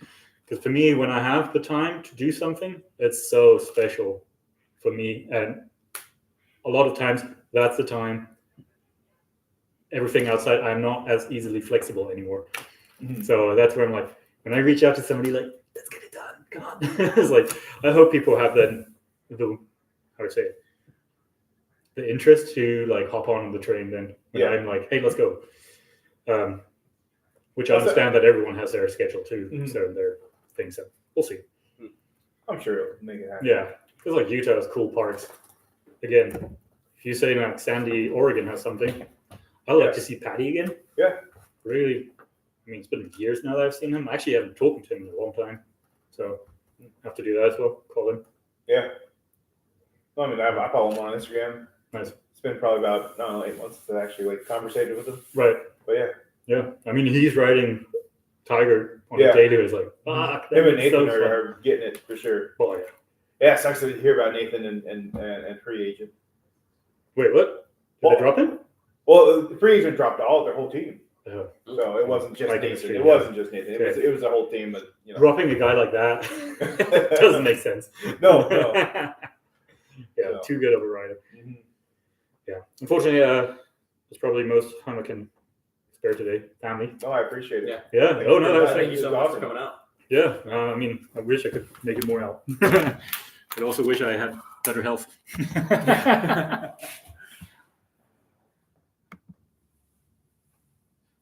Because for me, when I have the time to do something, it's so special for me. And a lot of times, that's the time. Everything outside, I'm not as easily flexible anymore. So that's where I'm like, when I reach out to somebody, like, let's get it done. Come on. It's like, I hope people have the interest to like hop on the train then. When I'm like, hey, let's go. Which I understand that everyone has their schedule too. So their thing. So we'll see. I'm sure it'll make it happen. Yeah. Because like Utah has cool parks. Again, if you say like Sandy, Oregon has something, I'd like to see Patty again. Yeah. Really. I mean, it's been years now that I've seen him. I actually haven't talked to him in a long time. So I have to do that as well. Call him. Yeah. I mean, I follow him on Instagram. Nice. It's been probably about, 8 months since I actually like conversated with him. Right. But yeah. Yeah. I mean, he's riding Tiger on a day to it's like, fuck. Him and Nathan are getting it for sure. Oh, yeah. Yeah, it sucks to hear about Nathan and free agent. Wait, what? Did they drop him? Well, the free agent dropped their whole team. Oh. So it wasn't just Like Nathan. It wasn't just Nathan. It was the whole team. But dropping a guy like that doesn't make sense. No. Yeah, too good of a rider. Yeah, unfortunately, it's probably most time I can spare today. Family. Oh, I appreciate it. Yeah. Thank you so much for coming out. Yeah. I mean, I wish I could make it more out. I also wish I had better health.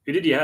Who did you have?